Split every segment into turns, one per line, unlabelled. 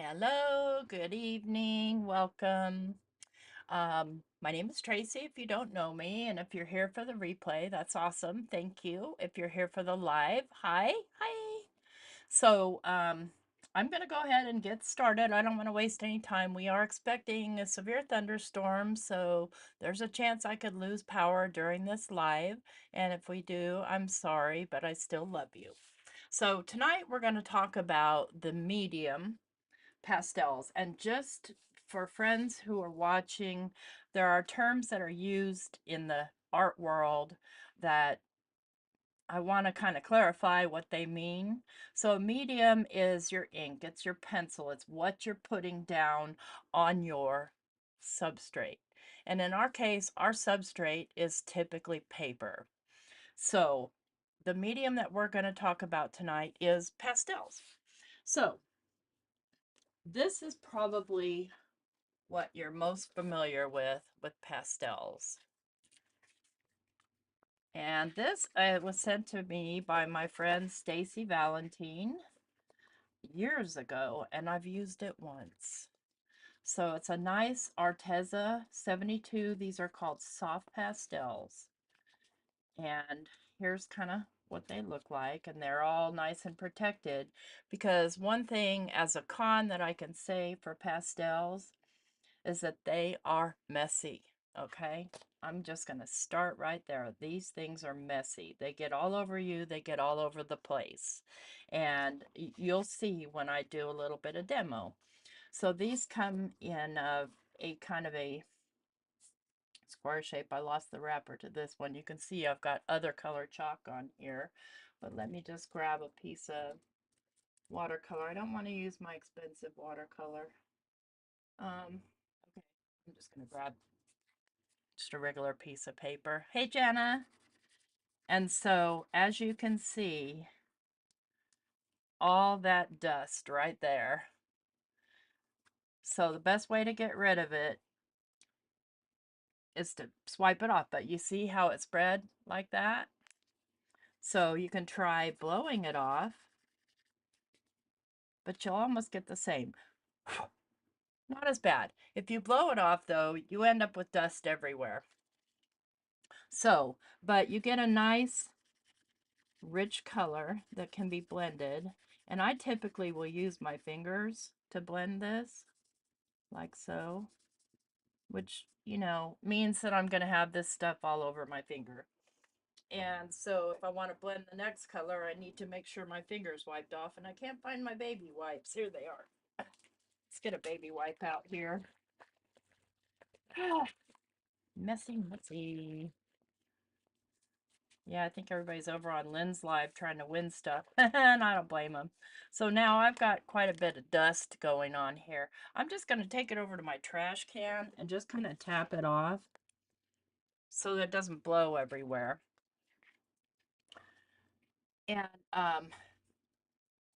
Hello, good evening, welcome. My name is Tracy if you don't know me, and if you're here for the replay, that's awesome. Thank you. If you're here for the live, hi, hi. So, I'm going to go ahead and get started. I don't want to waste any time. We are expecting a severe thunderstorm, so there's a chance I could lose power during this live. And if we do, I'm sorry, but I still love you. So tonight we're going to talk about the medium pastels. And just for friends who are watching, there are terms that are used in the art world that I want to kind of clarify what they mean. So a medium is your ink, it's your pencil, it's what you're putting down on your substrate. And in our case, our substrate is typically paper. So the medium that we're going to talk about tonight is pastels. So this is probably what you're most familiar with pastels. And this was sent to me by my friend Stacy Valentine years ago, and I've used it once. So it's a nice Arteza 72. These are called soft pastels. And here's kind of what they look like, and they're all nice and protected, because one thing as a con that I can say for pastels is that they are messy, okay? I'm just going to start right there. These things are messy. They get all over you. They get all over the place. And you'll see when I do a little bit of demo. So these come in a kind of a square shape. I lost the wrapper to this one. You can see I've got other color chalk on here. But let me just grab a piece of watercolor. I don't want to use my expensive watercolor. Okay, I'm just going to grab just a regular piece of paper. Hey, Jenna. And so, as you can see, all that dust right there. So the best way to get rid of it is to swipe it off. But you see how it spread like that? So you can try blowing it off, but you'll almost get the same. Not as bad. If you blow it off, though, you end up with dust everywhere. So, but you get a nice rich color that can be blended. And I typically will use my fingers to blend this, like so, which, you know, means that I'm going to have this stuff all over my finger. And so if I want to blend the next color, I need to make sure my finger's wiped off, and I can't find my baby wipes. Here they are. Let's get a baby wipe out here. Messy, messy. Yeah, I think everybody's over on Lynn's live trying to win stuff, and I don't blame them. So now I've got quite a bit of dust going on here. I'm just going to take it over to my trash can and just kind of tap it off so that it doesn't blow everywhere. And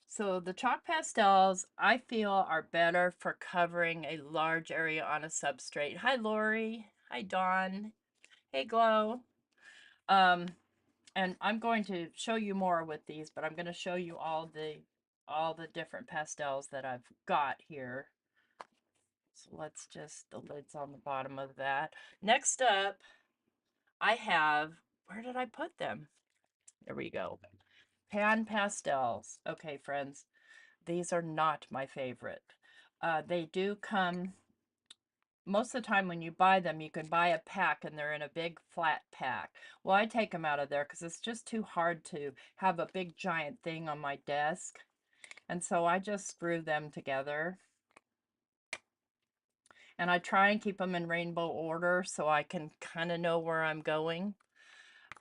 so the chalk pastels, I feel, are better for covering a large area on a substrate. Hi, Lori. Hi, Dawn. Hey, Glow. Um, and I'm going to show you more with these, but I'm going to show you all the different pastels that I've got here. So let's just, the lid's on the bottom of that. Next up, I have, where did I put them? There we go. Pan Pastels. Okay, friends, these are not my favorite. They do come, most of the time when you buy them, you can buy a pack and they're in a big flat pack. Well, I take them out of there because it's just too hard to have a big giant thing on my desk. And so I just screw them together. And I try and keep them in rainbow order so I can kind of know where I'm going.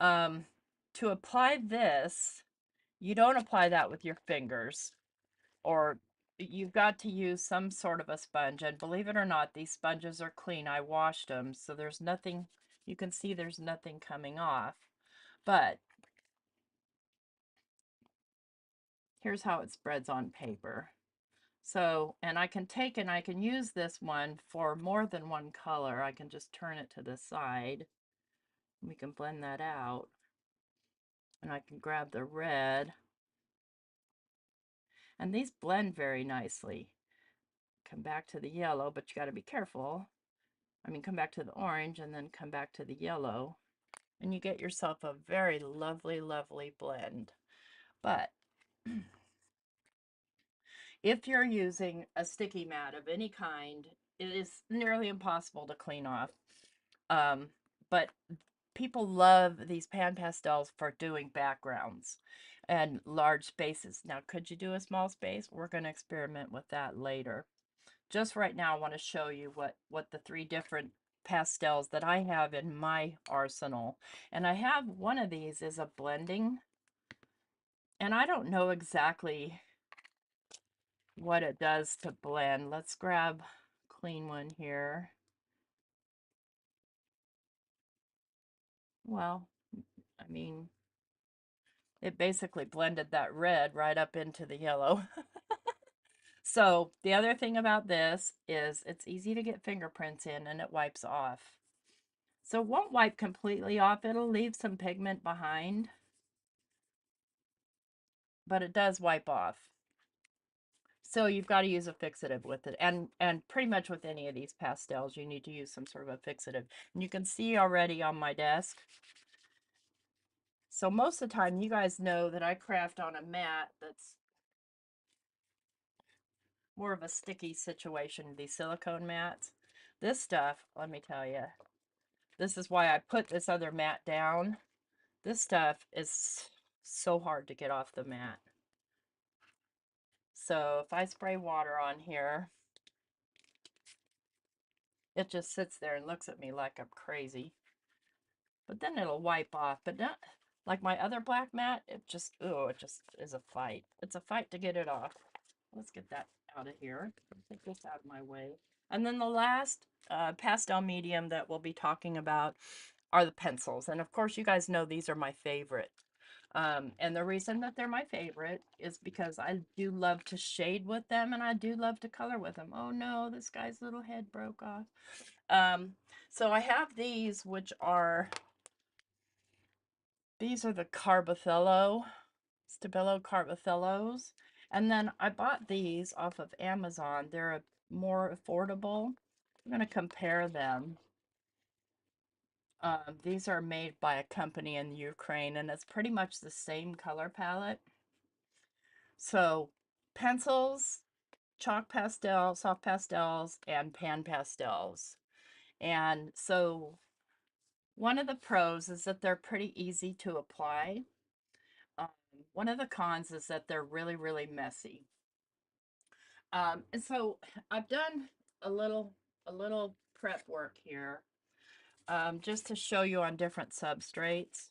To apply this, you don't apply that with your fingers, or you've got to use some sort of a sponge. And believe it or not, these sponges are clean. I washed them, so there's nothing, you can see there's nothing coming off. But here's how it spreads on paper. So, and I can take and I can use this one for more than one color. I can just turn it to the side. We can blend that out. And I can grab the red. And these blend very nicely. come back to the yellow, but you got to be careful. I mean, come back to the orange and then come back to the yellow. And you get yourself a very lovely, lovely blend. But if you're using a sticky mat of any kind, it is nearly impossible to clean off. But people love these pan pastels for doing backgrounds and large spaces. Now, could you do a small space? We're going to experiment with that later. Just right now, I want to show you what the 3 different pastels that I have in my arsenal. And I have one of these is a blending, and I don't know exactly what it does to blend. Let's grab a clean one here. Well, I mean, it basically blended that red right up into the yellow. So the other thing about this is it's easy to get fingerprints in and it wipes off. So it won't wipe completely off. It'll leave some pigment behind, but it does wipe off. So you've got to use a fixative with it. And pretty much with any of these pastels, you need to use some sort of a fixative. And you can see already on my desk. So most of the time, you guys know that I craft on a mat that's more of a sticky situation, these silicone mats. This stuff, let me tell you, this is why I put this other mat down. This stuff is so hard to get off the mat. So if I spray water on here, it just sits there and looks at me like I'm crazy. But then it'll wipe off. But not like my other black mat, it just is a fight. It's a fight to get it off. Let's get that out of here. Take this out of my way. And then the last pastel medium that we'll be talking about are the pencils. And of course, you guys know these are my favorite. And the reason that they're my favorite is because I do love to shade with them and I do love to color with them. Oh no, this guy's little head broke off. So I have these, which are, these are the Stabilo Carbothellos. And then I bought these off of Amazon. They're more affordable. I'm going to compare them. These are made by a company in Ukraine, and it's pretty much the same color palette. So, pencils, chalk pastels, soft pastels, and pan pastels. And so, one of the pros is that they're pretty easy to apply. Um, One of the cons is that they're really, really messy. And so I've done a little prep work here, just to show you on different substrates.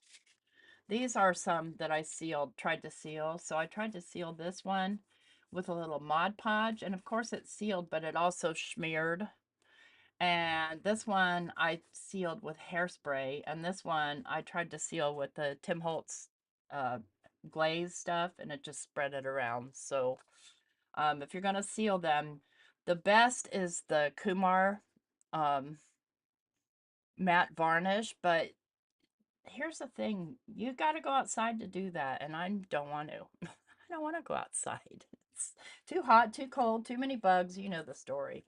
These are some that I tried to seal. So I tried to seal this one with a little Mod Podge, and of course it's sealed, but it also smeared. And this one I sealed with hairspray, and this one I tried to seal with the Tim Holtz uh, glaze stuff, and it just spread it around. So if you're going to seal them, the best is the Kumar matte varnish, but here's the thing, you got to go outside to do that, and I don't want to. I don't want to go outside. It's too hot, too cold, too many bugs. You know the story.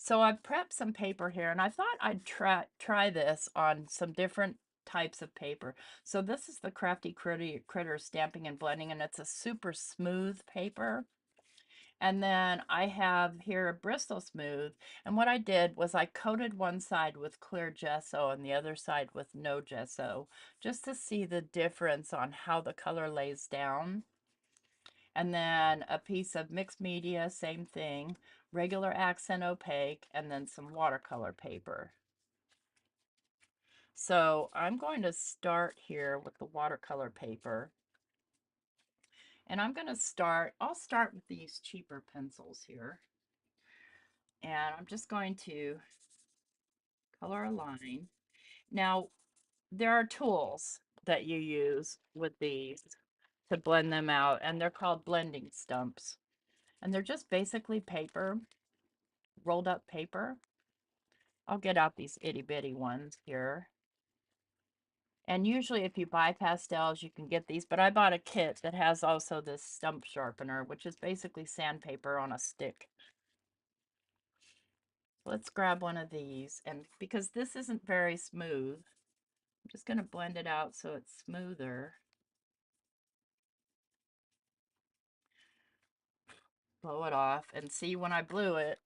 So I've prepped some paper here, and I thought I'd try this on some different types of paper. So this is the Crafty Critta Stamping and Blending, and it's a super smooth paper. And then I have here a Bristol Smooth, and what I did was I coated one side with clear gesso and the other side with no gesso, just to see the difference on how the color lays down. And then a piece of mixed media, same thing, regular accent opaque, and then some watercolor paper. So I'm going to start here with the watercolor paper. And I'm going to I'll start with these cheaper pencils here. And I'm just going to color a line. Now, there are tools that you use with these to blend them out, and they're called blending stumps. And they're just basically paper, rolled up paper. I'll get out these itty bitty ones here. And usually if you buy pastels, you can get these, but I bought a kit that has also this stump sharpener, which is basically sandpaper on a stick. Let's grab one of these, and because this isn't very smooth, I'm just going to blend it out so it's smoother. Blow it off, and see, when I blew it,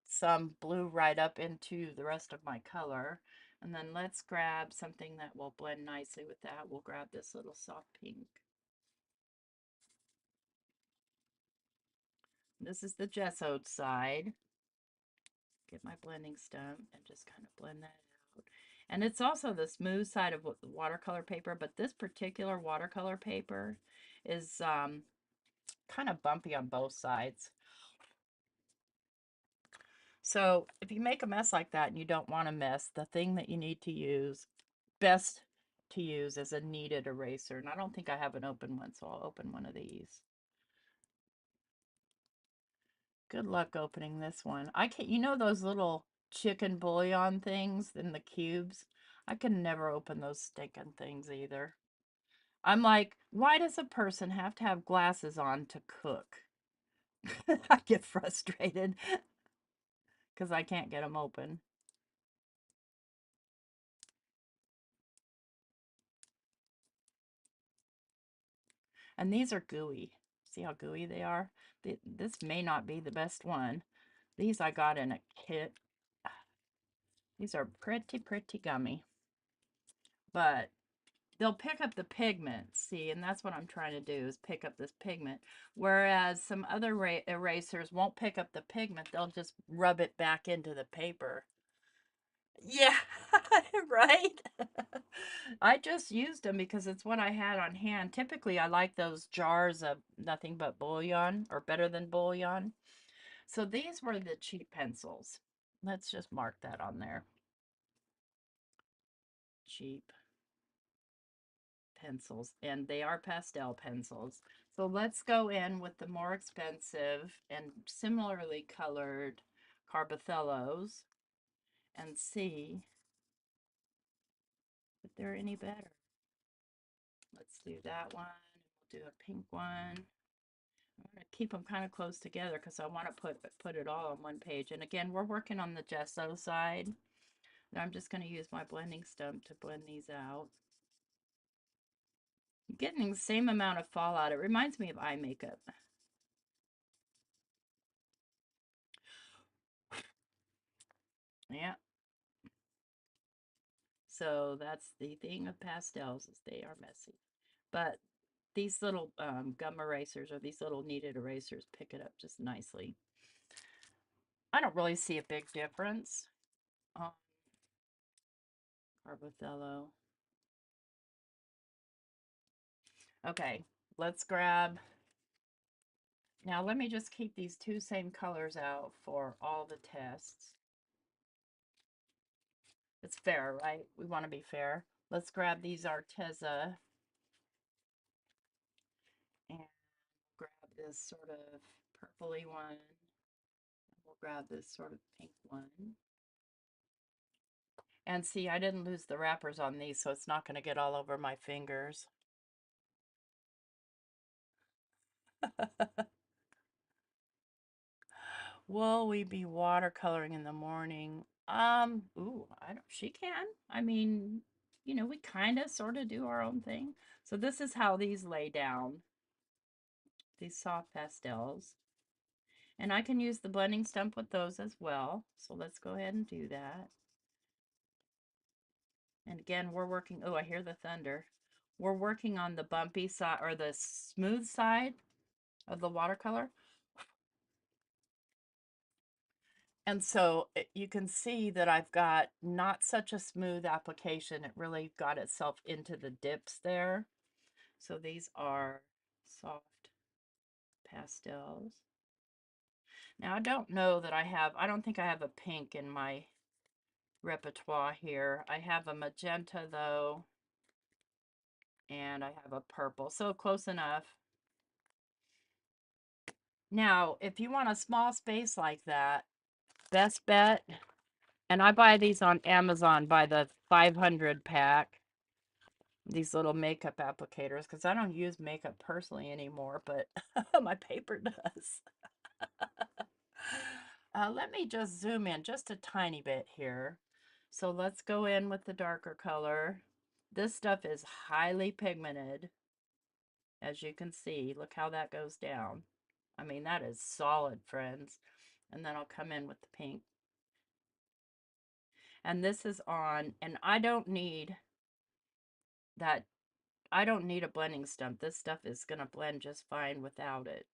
some blew right up into the rest of my color. And then let's grab something that will blend nicely with that. We'll grab this little soft pink. This is the gessoed side. Get my blending stump and just kind of blend that out. And it's also the smooth side of the watercolor paper, but this particular watercolor paper is kind of bumpy on both sides. So if you make a mess like that and you don't want to mess, the thing that you need to use, best to use, is a kneaded eraser. And I don't think I have an open one, so I'll open one of these. Good luck opening this one. I can't, you know those little chicken bouillon things in the cubes? I can never open those stinking things either. I'm like, why does a person have to have glasses on to cook? I get frustrated because I can't get them open. And these are gooey. See how gooey they are? This may not be the best one. These I got in a kit. These are pretty gummy. But they'll pick up the pigment, see, and that's what I'm trying to do, is pick up this pigment. Whereas some other erasers won't pick up the pigment, they'll just rub it back into the paper. Yeah, right? I just used them because it's what I had on hand. Typically, I like those jars of nothing but bouillon, or better than bouillon. So these were the cheap pencils. Let's just mark that on there. Cheap pencils, and they are pastel pencils. So let's go in with the more expensive and similarly colored Carbothellos and see if they're any better. Let's do that one. We'll do a pink one. I'm going to keep them kind of close together because I want to put it all on one page. And again, we're working on the gesso side. And I'm just going to use my blending stump to blend these out. I'm getting the same amount of fallout. It reminds me of eye makeup. Yeah. So that's the thing of pastels, is they are messy. But these little gum erasers, or these little kneaded erasers, pick it up just nicely. I don't really see a big difference on Carbothello. Okay, let's grab. Now let me just keep these two same colors out for all the tests. It's fair, right? We want to be fair. Let's grab these Arteza and grab this sort of purpley one. We'll grab this sort of pink one. And see, I didn't lose the wrappers on these, so it's not going to get all over my fingers. Will we be watercoloring in the morning? Ooh, she can. I mean, you know, we kind of sort of do our own thing. So this is how these lay down, these soft pastels. And I can use the blending stump with those as well. So let's go ahead and do that. And again, we're working, oh, I hear the thunder. We're working on the bumpy side, or the smooth side of the watercolor. And so you can see that I've got not such a smooth application. It really got itself into the dips there. So these are soft pastels. Now I don't know that I don't think I have a pink in my repertoire here. I have a magenta though, and I have a purple, so close enough. Now, if you want a small space like that, best bet, and I buy these on Amazon by the 500 pack. these little makeup applicators because I don't use makeup personally anymore, but my paper does. Let me just zoom in just a tiny bit here. So let's go in with the darker color. This stuff is highly pigmented, as you can see. Look how that goes down. I mean, that is solid, friends. And then I'll come in with the pink. And this is on, and I don't need that. I don't need a blending stump. This stuff is going to blend just fine without it.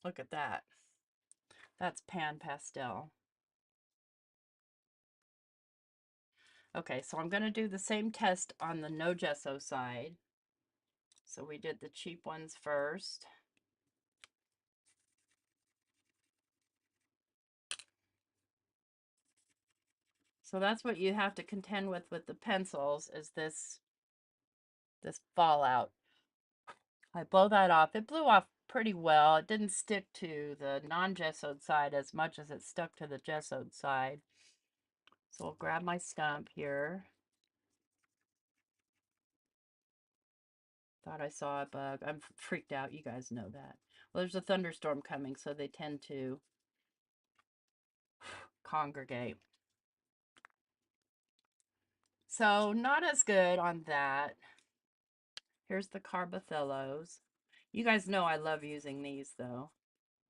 Look at that. That's Pan Pastel. Okay, so I'm going to do the same test on the no gesso side. So we did the cheap ones first. So that's what you have to contend with the pencils, is this fallout. I blow that off. It blew off pretty well. It didn't stick to the non-gessoed side as much as it stuck to the gessoed side. So I'll grab my stump here. Thought I saw a bug. I'm freaked out. You guys know that. Well, there's a thunderstorm coming, so they tend to congregate. So not as good on that. Here's the Carbothellos. You guys know I love using these, though.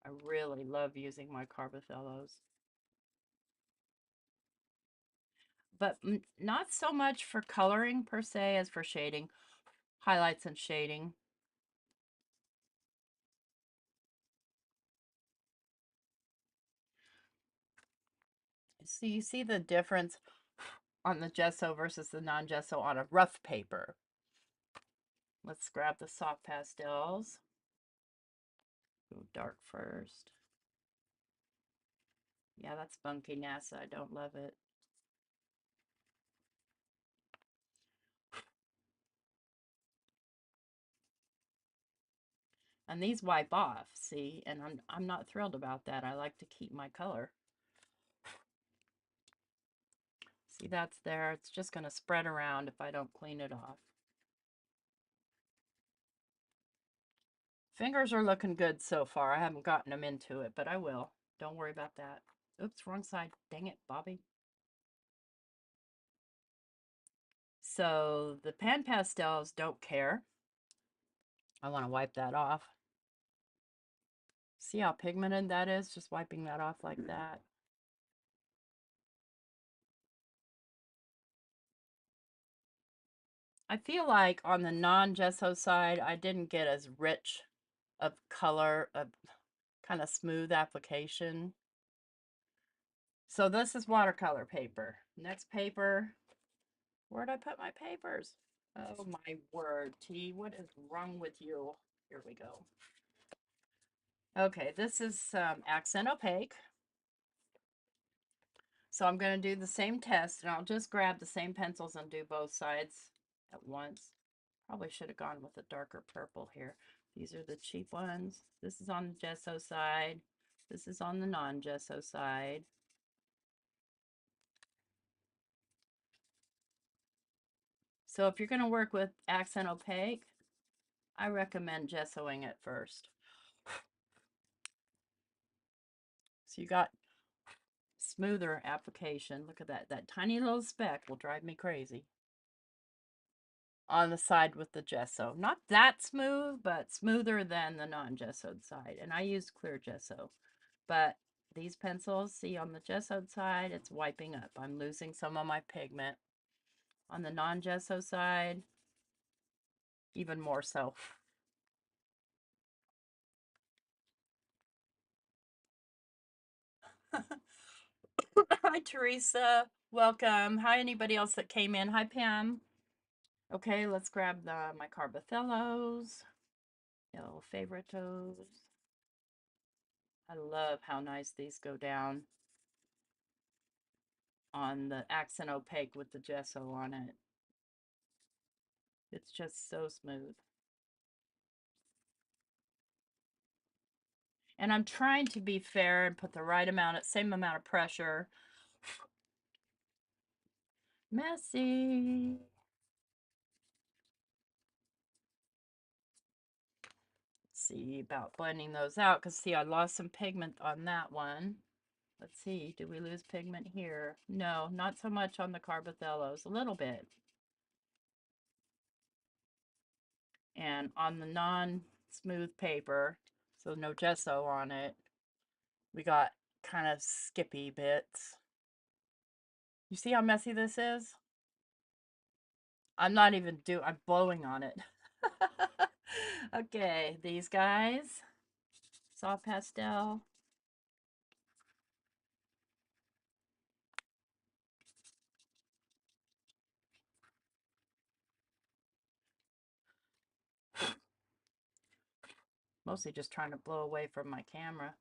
I really love using my Carbothellos. But not so much for coloring per se as for shading. Highlights and shading. So you see the difference on the gesso versus the non-gesso on a rough paper. Let's grab the soft pastels. Go dark first. Yeah, that's funky NASA. I don't love it. And these wipe off, see? And I'm not thrilled about that. I like to keep my color. See, that's there. It's just going to spread around if I don't clean it off. Fingers are looking good so far. I haven't gotten them into it, but I will. Don't worry about that. Oops, wrong side. Dang it, Bobby. So the Pan Pastels don't care. I want to wipe that off. See how pigmented that is? Just wiping that off like that. I feel like on the non-gesso side, I didn't get as rich of color, of kind of smooth application. So this is watercolor paper. Next paper, where'd I put my papers? Oh my word, T, what is wrong with you? Here we go. Okay, this is accent opaque. So I'm going to do the same test, and I'll just grab the same pencils and do both sides at once. Probably should have gone with a darker purple here. These are the cheap ones. This is on the gesso side. This is on the non-gesso side. So if you're going to work with accent opaque, I recommend gessoing it first. So you got smoother application. Look at that. That tiny little speck will drive me crazy. On the side with the gesso. Not that smooth, but smoother than the non-gessoed side. And I used clear gesso. But these pencils, see on the gessoed side, it's wiping up. I'm losing some of my pigment. On the non-gesso side, even more so. Hi, Teresa. Welcome. Hi, anybody else that came in. Hi, Pam. Okay, let's grab my Carbothellos. Little favoritos. I love how nice these go down on the accent opaque with the gesso on it. It's just so smooth. And I'm trying to be fair and put the right amount, same amount of pressure Messy. See about blending those out, because see, I lost some pigment on that one. Let's see, did we lose pigment here? No, not so much on the Carbothellos, a little bit. And on the non-smooth paper, so no gesso on it, we got kind of skippy bits. You see how messy this is? I'm not even I'm blowing on it. Okay, these guys, soft pastel. Mostly just trying to blow away from my camera.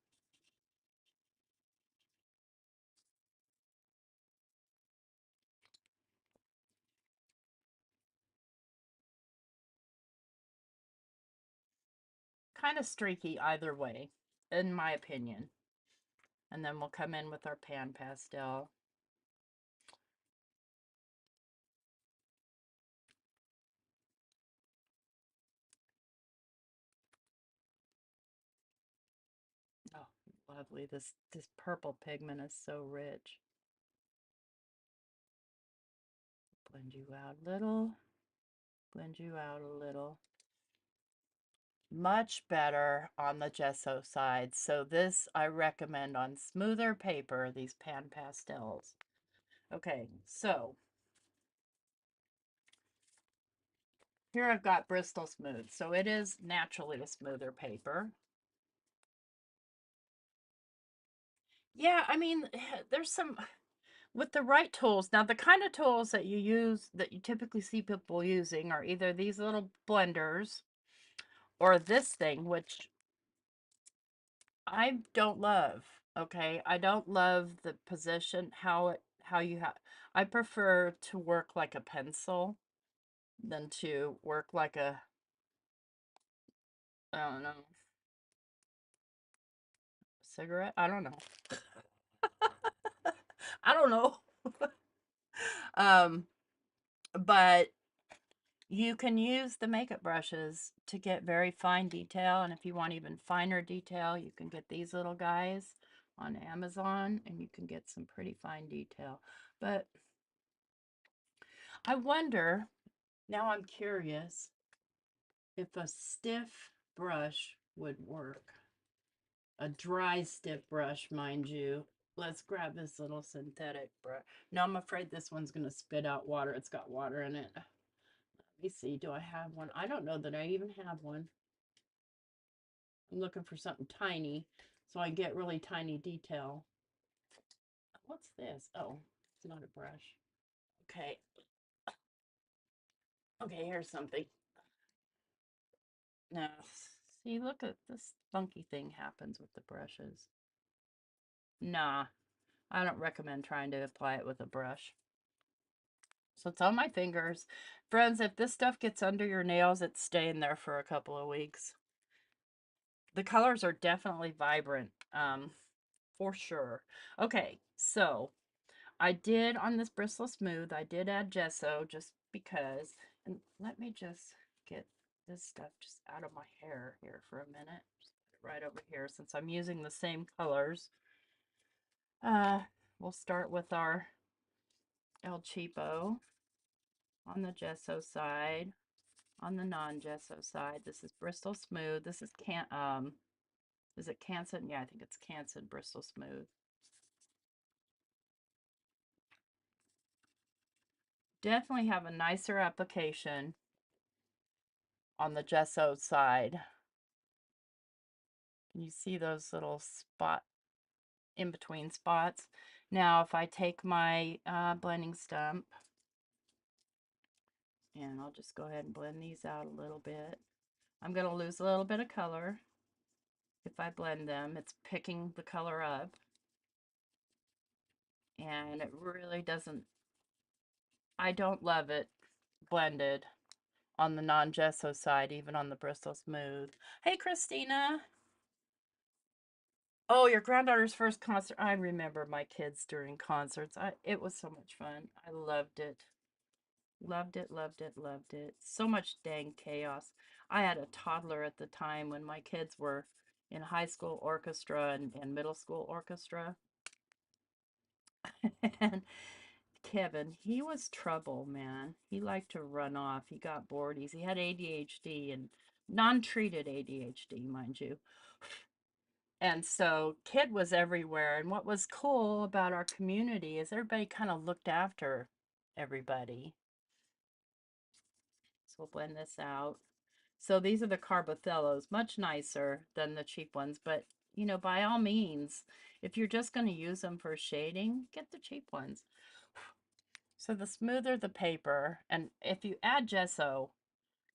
Kind of streaky either way, in my opinion. And then we'll come in with our pan pastel. Oh, lovely. This purple pigment is so rich. Blend you out a little. Blend you out a little. Much better on the gesso side. So this I recommend on smoother paper, these pan pastels. Okay, so here I've got Bristol Smooth. So it is naturally a smoother paper. Yeah, I mean, there's some, with the right tools. Now, the kind of tools that you use, that you typically see people using, are either these little blenders or this thing, which I don't love. Okay, I don't love the position, how you have. I prefer to work like a pencil than to work like a, I don't know, cigarette. I don't know. I don't know. um, but you can use the makeup brushes to get very fine detail, and if you want even finer detail, you can get these little guys on Amazon, and you can get some pretty fine detail. But I wonder, now I'm curious, if a stiff brush would work. A dry stiff brush, mind you. Let's grab this little synthetic brush. No, I'm afraid this one's going to spit out water. It's got water in it. Let me see. Do I have one? I don't know that I even have one. I'm looking for something tiny so I get really tiny detail. What's this? Oh, it's not a brush. Okay. Okay, here's something. Now, see, look at this funky thing happens with the brushes. Nah, I don't recommend trying to apply it with a brush. So it's on my fingers. Friends, if this stuff gets under your nails, it's staying there for a couple of weeks. The colors are definitely vibrant, for sure. Okay, so I did on this Bristol Smooth, I did add gesso just because. And let me just get this stuff just out of my hair here for a minute. Just put it right over here since I'm using the same colors. We'll start with our El Cheapo on the gesso side. On the non-gesso side, this is Bristol Smooth. This is is it Canson? Yeah, I think it's Canson Bristol Smooth. Definitely have a nicer application on the gesso side. You see those little in between spots. Now, if I take my blending stump, and I'll just go ahead and blend these out a little bit. I'm going to lose a little bit of color if I blend them. It's picking the color up, and it really doesn't, I don't love it blended on the non-gesso side, even on the Bristol Smooth. Hey, Christina. Oh, your granddaughter's first concert. I remember my kids during concerts. It was so much fun. I loved it. Loved it, loved it, loved it. So much dang chaos. I had a toddler at the time when my kids were in high school orchestra and middle school orchestra. And Kevin, he was trouble, man. He liked to run off. He got bored. He had ADHD and non-treated ADHD, mind you. And so kid was everywhere. And what was cool about our community is everybody kind of looked after everybody. So we'll blend this out. So these are the Carbothellos, much nicer than the cheap ones. But, you know, by all means, if you're just going to use them for shading, get the cheap ones. So the smoother the paper, and if you add gesso,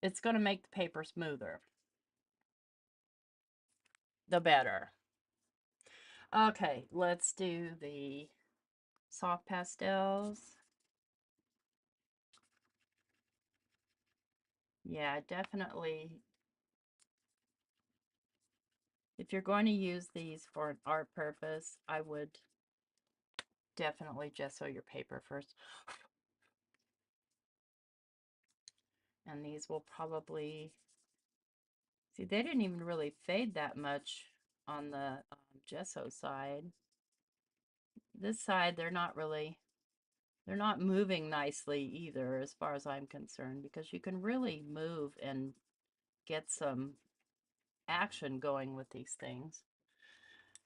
it's going to make the paper smoother, the better. Okay, let's do the soft pastels. Yeah, definitely. If you're going to use these for an art purpose, I would definitely gesso your paper first. And these will probably, see, they didn't even really fade that much on the gesso side. This side, they're not moving nicely either, as far as I'm concerned, because you can really move and get some action going with these things.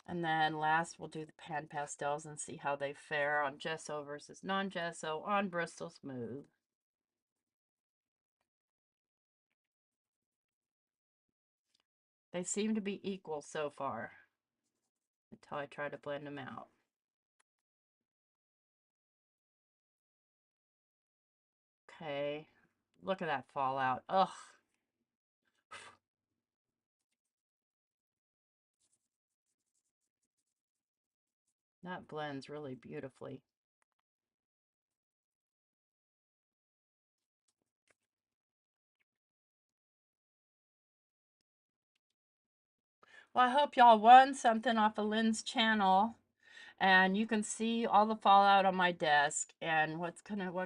And then last, we'll do the Pan Pastels and see how they fare on gesso versus non-gesso on Bristol Smooth. They seem to be equal so far until I try to blend them out. Okay, look at that fallout. Ugh. That blends really beautifully. Well, I hope y'all won something off of Lynn's channel. And you can see all the fallout on my desk, and what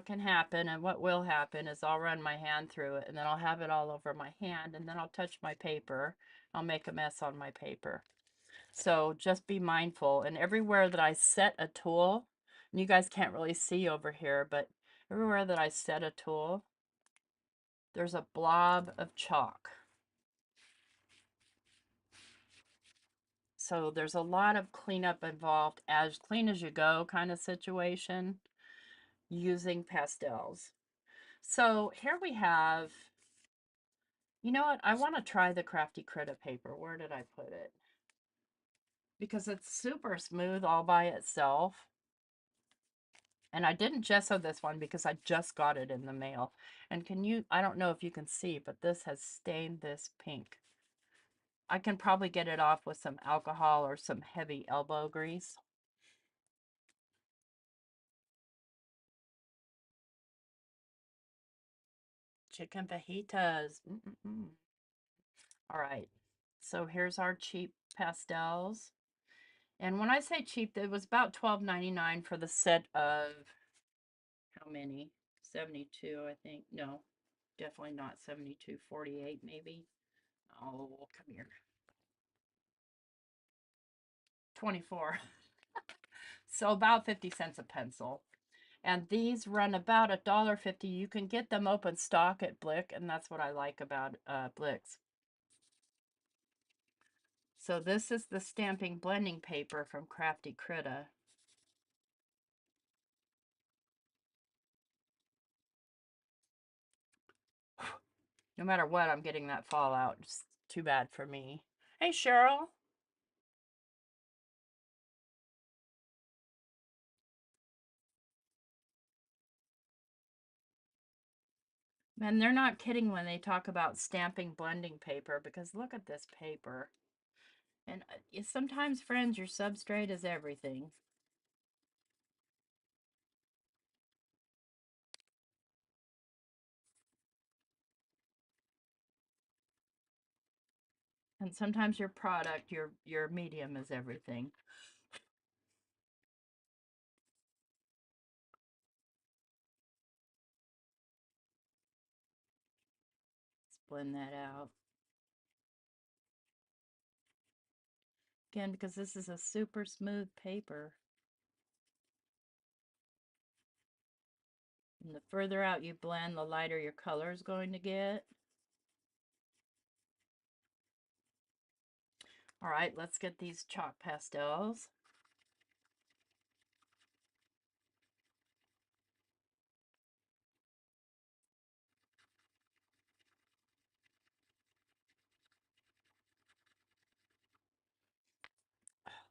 can happen and what will happen is I'll run my hand through it, and then I'll have it all over my hand, and then I'll touch my paper. I'll make a mess on my paper. So just be mindful. And everywhere that I set a tool, and you guys can't really see over here, but everywhere that I set a tool, there's a blob of chalk. So there's a lot of cleanup involved, as clean as you go kind of situation, using pastels. So here we have, you know what? I want to try the Crafty Critta paper. Where did I put it? Because it's super smooth all by itself. And I didn't gesso this one because I just got it in the mail. And I don't know if you can see, but this has stained this pink. I can probably get it off with some alcohol or some heavy elbow grease. Chicken fajitas. All right. So here's our cheap pastels. And when I say cheap, it was about $12.99 for the set of, how many? 72, I think. No, definitely not 72, 48 maybe. Oh, come here. 24. So about 50 cents a pencil. And these run about $1.50. You can get them open stock at Blick, and that's what I like about Blick's. So this is the stamping blending paper from Crafty Critta. No matter what, I'm getting that fallout. It's too bad for me. Hey, Cheryl. And they're not kidding when they talk about stamping blending paper, because look at this paper. And sometimes, friends, your substrate is everything. And sometimes your product, your medium is everything. Let's blend that out. Again, because this is a super smooth paper. And the further out you blend, the lighter your color is going to get. All right, let's get these chalk pastels.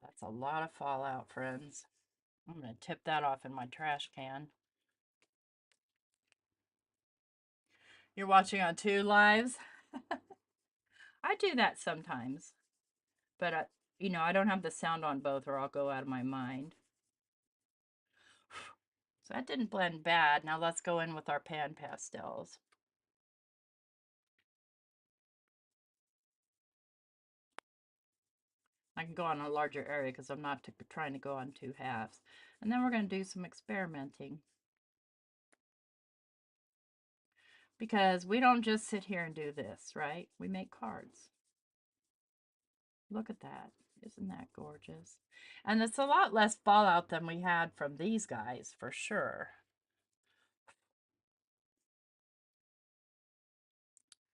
That's a lot of fallout, friends. I'm going to tip that off in my trash can. You're watching on 2 lives? I do that sometimes, but I don't have the sound on both or I'll go out of my mind. So that didn't blend bad. Now let's go in with our pan pastels. I can go on a larger area because I'm not trying to go on 2 halves. And then we're going to do some experimenting. Because we don't just sit here and do this, right? We make cards. Look at that. Isn't that gorgeous? And it's a lot less fallout than we had from these guys, for sure.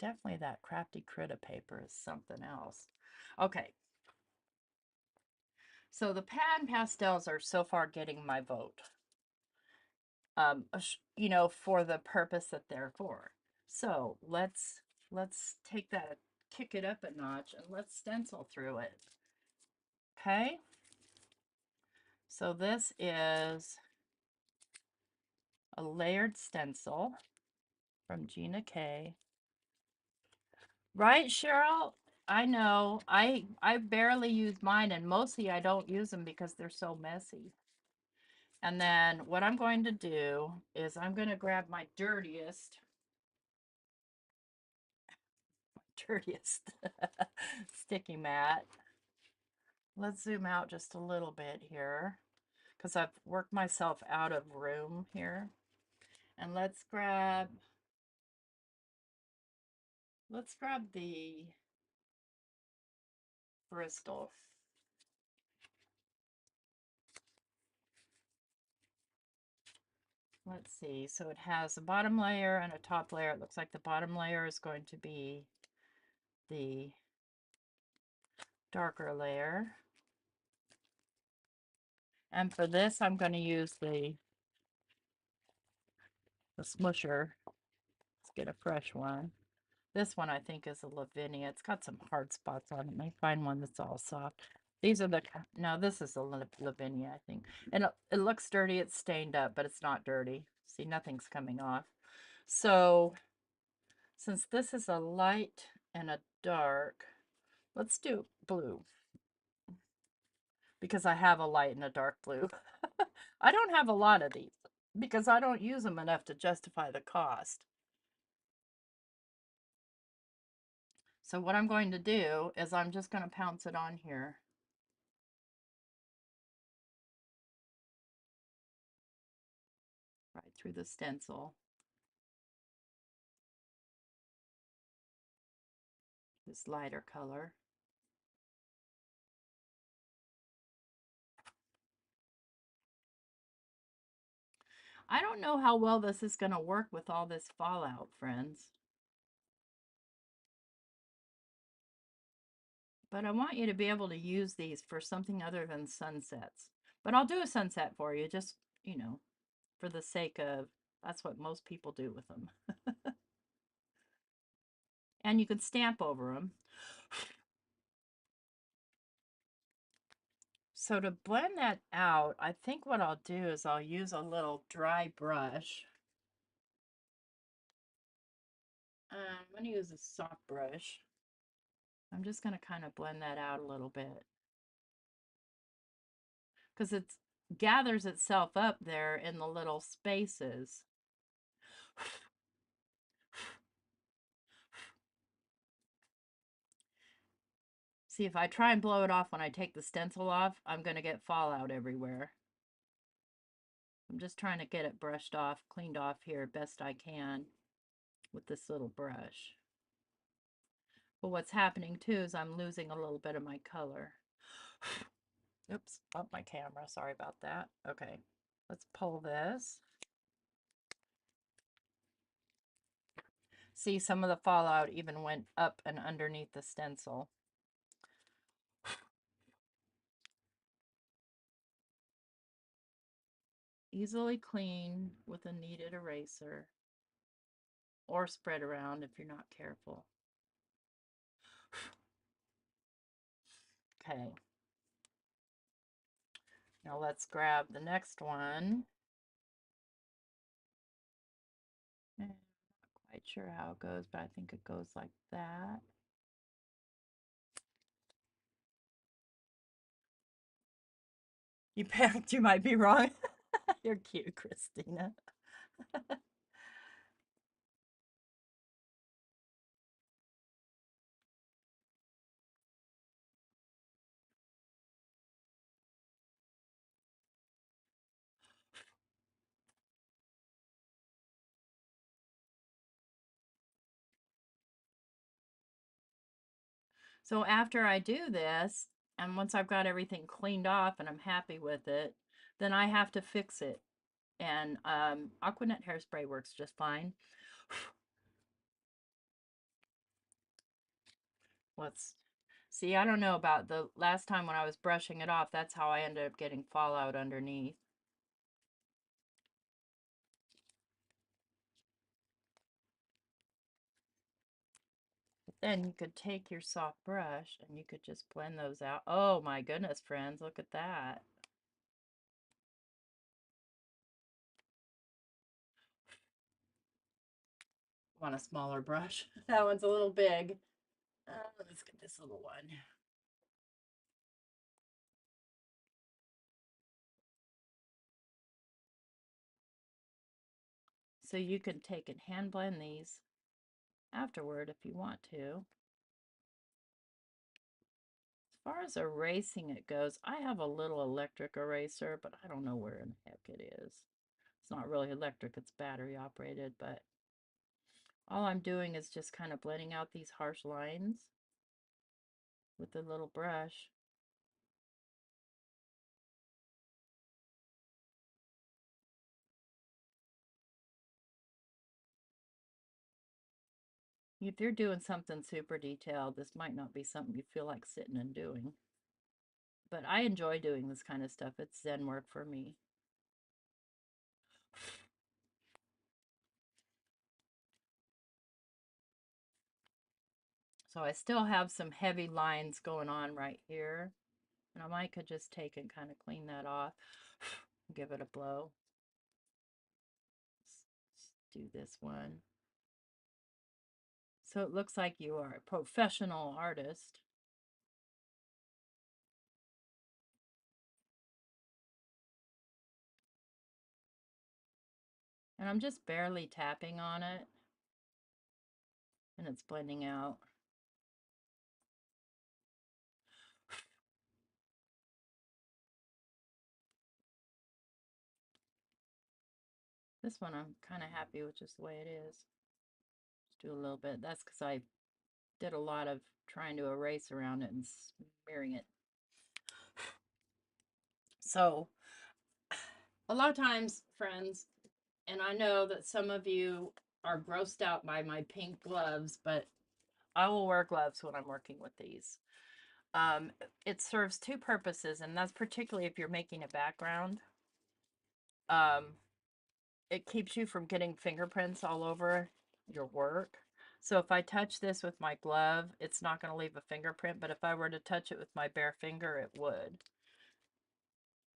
Definitely that Crafty Critta paper is something else. Okay. So the Pan Pastels are so far getting my vote. For the purpose that they're for. So let's take that, kick it up a notch, and let's stencil through it. Okay. So this is a layered stencil from Gina K. Right, Cheryl? I know. I barely use mine, and mostly I don't use them because they're so messy. And then what I'm going to do is I'm going to grab my dirtiest sticky mat. Let's zoom out just a little bit here because I've worked myself out of room here. And let's grab the Bristol. Let's see. So it has a bottom layer and a top layer. It looks like the bottom layer is going to be the darker layer. And for this, I'm going to use the smusher. Let's get a fresh one. This one I think is a Lavinia. It's got some hard spots on it. Let me find one that's all soft. These are no, this is a Lavinia, I think. And it looks dirty. It's stained up, but it's not dirty. See, nothing's coming off. So since this is a light and a dark, let's do blue. Because I have a light and a dark blue. I don't have a lot of these because I don't use them enough to justify the cost. So what I'm going to do is I'm just going to pounce it on here. Right through the stencil. This lighter color. I don't know how well this is going to work with all this fallout, friends. But I want you to be able to use these for something other than sunsets. But I'll do a sunset for you, just, for the sake of, that's what most people do with them. And you can stamp over them. So to blend that out, I think what I'll do is I'll use a little dry brush. I'm going to use a soft brush. I'm just going to kind of blend that out a little bit. Because it gathers itself up there in the little spaces. See, if I try and blow it off when I take the stencil off, I'm going to get fallout everywhere. I'm just trying to get it brushed off, cleaned off here best I can with this little brush. But what's happening too is I'm losing a little bit of my color. Oops, up my camera. Sorry about that. Okay, let's pull this. See, some of the fallout even went up and underneath the stencil. Easily clean with a kneaded eraser, or spread around if you're not careful. Okay. Now let's grab the next one. I'm not quite sure how it goes, but I think it goes like that. You panicked, you might be wrong. You're cute, Christina. So after I do this, and once I've got everything cleaned off and I'm happy with it, then I have to fix it. And Aquanet hairspray works just fine. Let's see, I don't know about the last time when I was brushing it off, that's how I ended up getting fallout underneath. But then you could take your soft brush and you could just blend those out. Oh my goodness, friends, look at that. Want a smaller brush? That one's a little big. Let's get this little one. So you can take and hand blend these afterward if you want to. As far as erasing it goes, I have a little electric eraser, but I don't know where in the heck it is. It's not really electric, it's battery operated, but all I'm doing is just kind of blending out these harsh lines with the little brush. If you're doing something super detailed, this might not be something you feel like sitting and doing. But I enjoy doing this kind of stuff. It's zen work for me. So I still have some heavy lines going on right here. And I might could just take and kind of clean that off. Give it a blow. Let's do this one. So it looks like you are a professional artist. And I'm just barely tapping on it. And it's blending out. This one I'm kind of happy with just the way it is. Just do a little bit. That's because I did a lot of trying to erase around it and smearing it. So a lot of times, friends, and I know that some of you are grossed out by my pink gloves, but I will wear gloves when I'm working with these. It serves two purposes, and that's particularly if you're making a background. It keeps you from getting fingerprints all over your work. So if I touch this with my glove, it's not going to leave a fingerprint, but if I were to touch it with my bare finger, it would.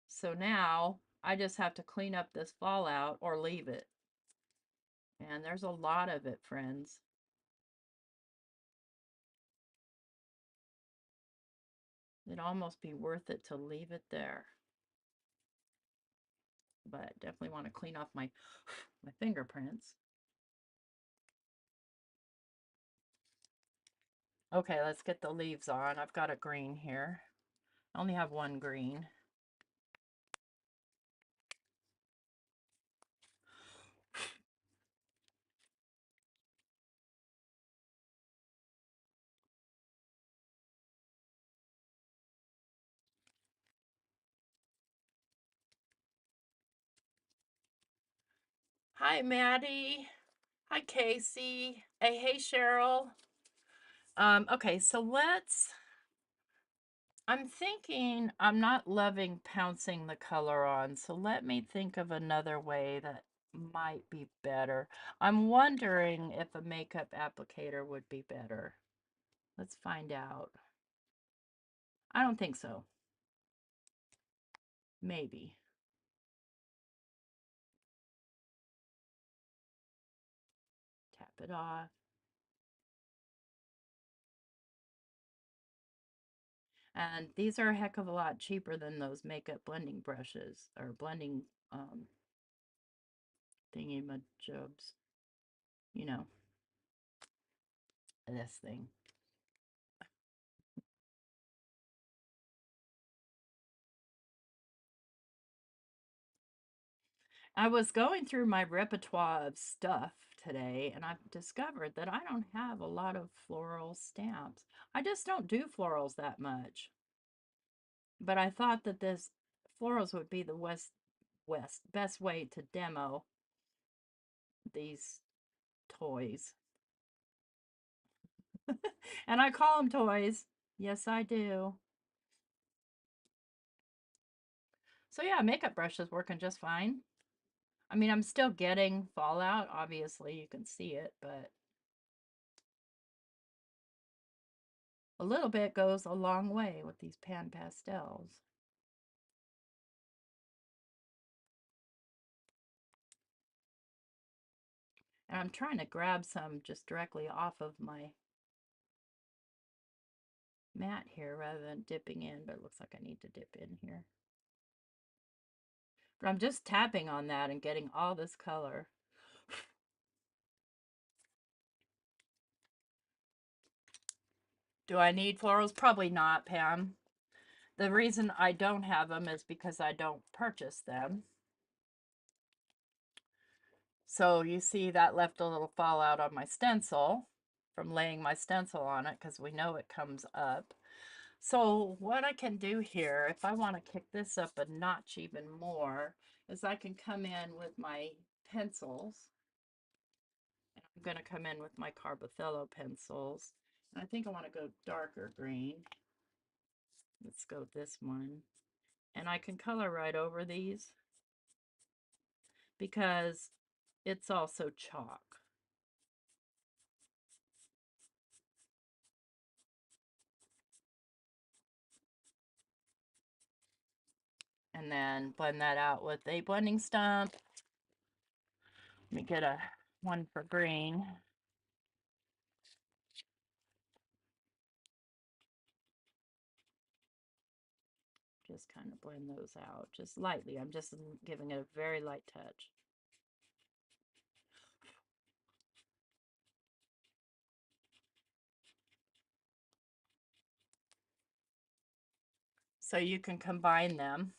So now I just have to clean up this fallout or leave it. And there's a lot of it, friends. It'd almost be worth it to leave it there. But definitely want to clean off my fingerprints. Okay, let's get the leaves on. I've got a green here. I only have one green. Hi, Maddie. Hi, Casey. Hey, Cheryl. Okay, so I'm thinking I'm not loving pouncing the color on, so let me think of another way that might be better. I'm wondering if a makeup applicator would be better. Let's find out. I don't think so. Maybe. Tap it off. And these are a heck of a lot cheaper than those makeup blending brushes or blending thingy-majobs. You know, this thing. I was going through my repertoire of stuff today and I've discovered that I don't have a lot of floral stamps. I just don't do florals that much. But I thought that this florals would be the best way to demo these toys. And I call them toys. Yes, I do. So yeah, makeup brush is working just fine. I mean, I'm still getting fallout. Obviously, you can see it, but a little bit goes a long way with these Pan Pastels. And I'm trying to grab some just directly off of my mat here rather than dipping in, but it looks like I need to dip in here. But I'm just tapping on that and getting all this color. Do I need florals? Probably not, Pam. The reason I don't have them is because I don't purchase them. So you see that left a little fallout on my stencil from laying my stencil on it because we know it comes up. So what I can do here, if I want to kick this up a notch even more, is I can come in with my pencils. And I'm going to come in with my Carbothello pencils. And I think I want to go darker green. Let's go this one. And I can color right over these because it's also chalk. And then blend that out with a blending stump. Let me get a one for green. Just kind of blend those out just lightly. I'm just giving it a very light touch. So you can combine them.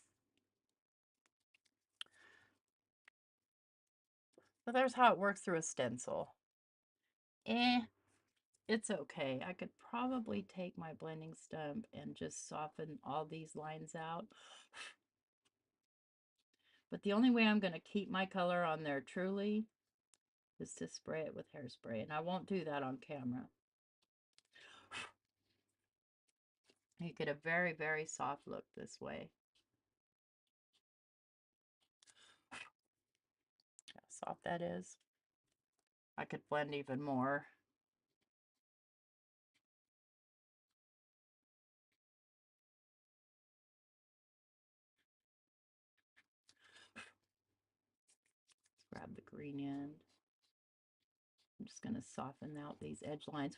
But there's how it works through a stencil. It's okay. I could probably take my blending stump and just soften all these lines out. But the only way I'm going to keep my color on there truly is to spray it with hairspray. And I won't do that on camera. You get a very, very soft look this way. How soft that is. I could blend even more. Let's grab the green end. I'm just going to soften out these edge lines.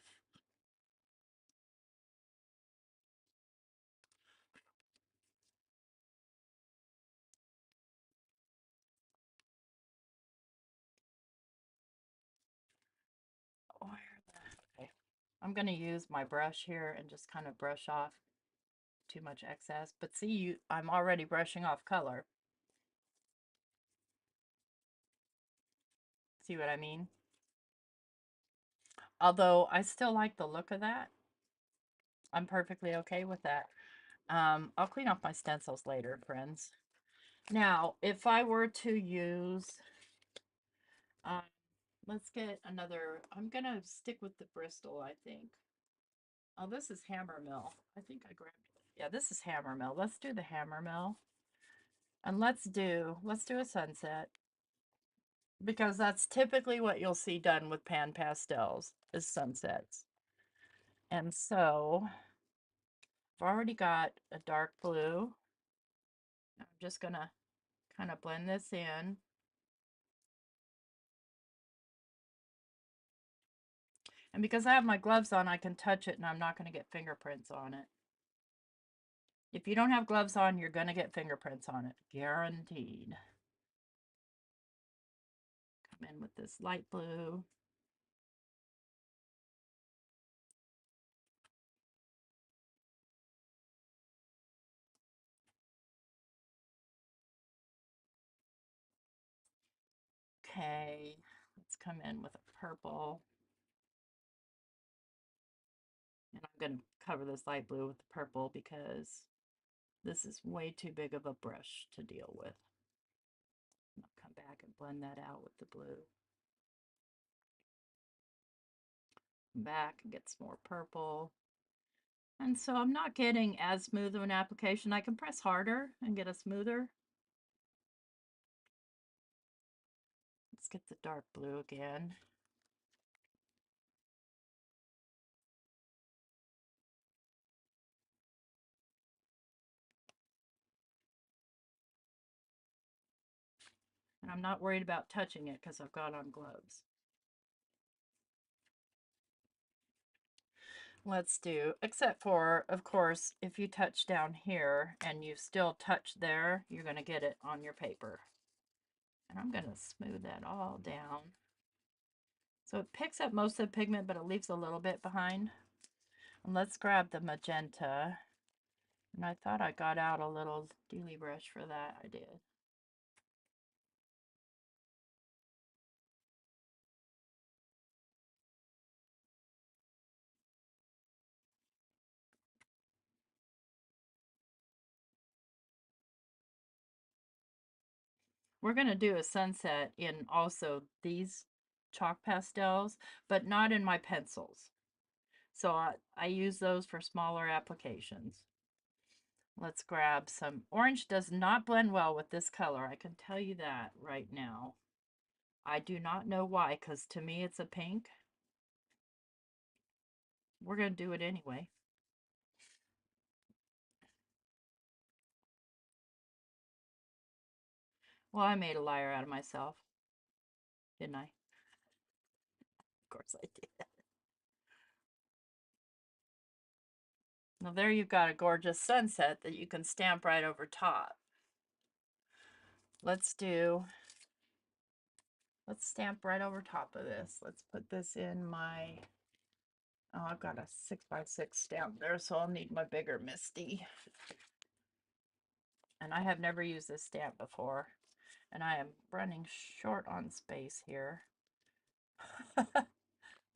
Okay. I'm going to use my brush here and just kind of brush off too much excess. But see, I'm already brushing off color. See what I mean? Although I still like the look of that. I'm perfectly okay with that. I'll clean off my stencils later, friends. Now, if I were to use, uh, let's get another, I'm going to stick with the Bristol, I think. Oh, this is Hammermill. I think I grabbed it. Yeah, this is Hammermill. Let's do the Hammermill. And let's do a sunset. Because that's typically what you'll see done with Pan Pastels, is sunsets. And so, I've already got a dark blue. I'm just going to kind of blend this in. And because I have my gloves on, I can touch it and I'm not going to get fingerprints on it. If you don't have gloves on, you're going to get fingerprints on it. Guaranteed. Come in with this light blue. Okay, let's come in with a purple. And I'm going to cover this light blue with the purple because this is way too big of a brush to deal with. I'll come back and blend that out with the blue. Come back and get some more purple. And so I'm not getting as smooth of an application. I can press harder and get a smoother. Let's get the dark blue again. And I'm not worried about touching it because I've got on gloves. Let's do, except for, of course, if you touch down here and you still touch there, you're going to get it on your paper. And I'm going to smooth that all down. So it picks up most of the pigment, but it leaves a little bit behind. And let's grab the magenta. And I thought I got out a little dealy brush for that. I did. We're going to do a sunset in also these chalk pastels, but not in my pencils. So I use those for smaller applications. Let's grab some. Orange does not blend well with this color. I can tell you that right now. I do not know why, because to me it's a pink. We're going to do it anyway. Well, I made a liar out of myself, didn't I? Of course I did. Now there you've got a gorgeous sunset that you can stamp right over top. Let's stamp right over top of this. Let's put this in my, oh, I've got a 6x6 stamp there, so I'll need my bigger Misty. And I have never used this stamp before, and I am running short on space here.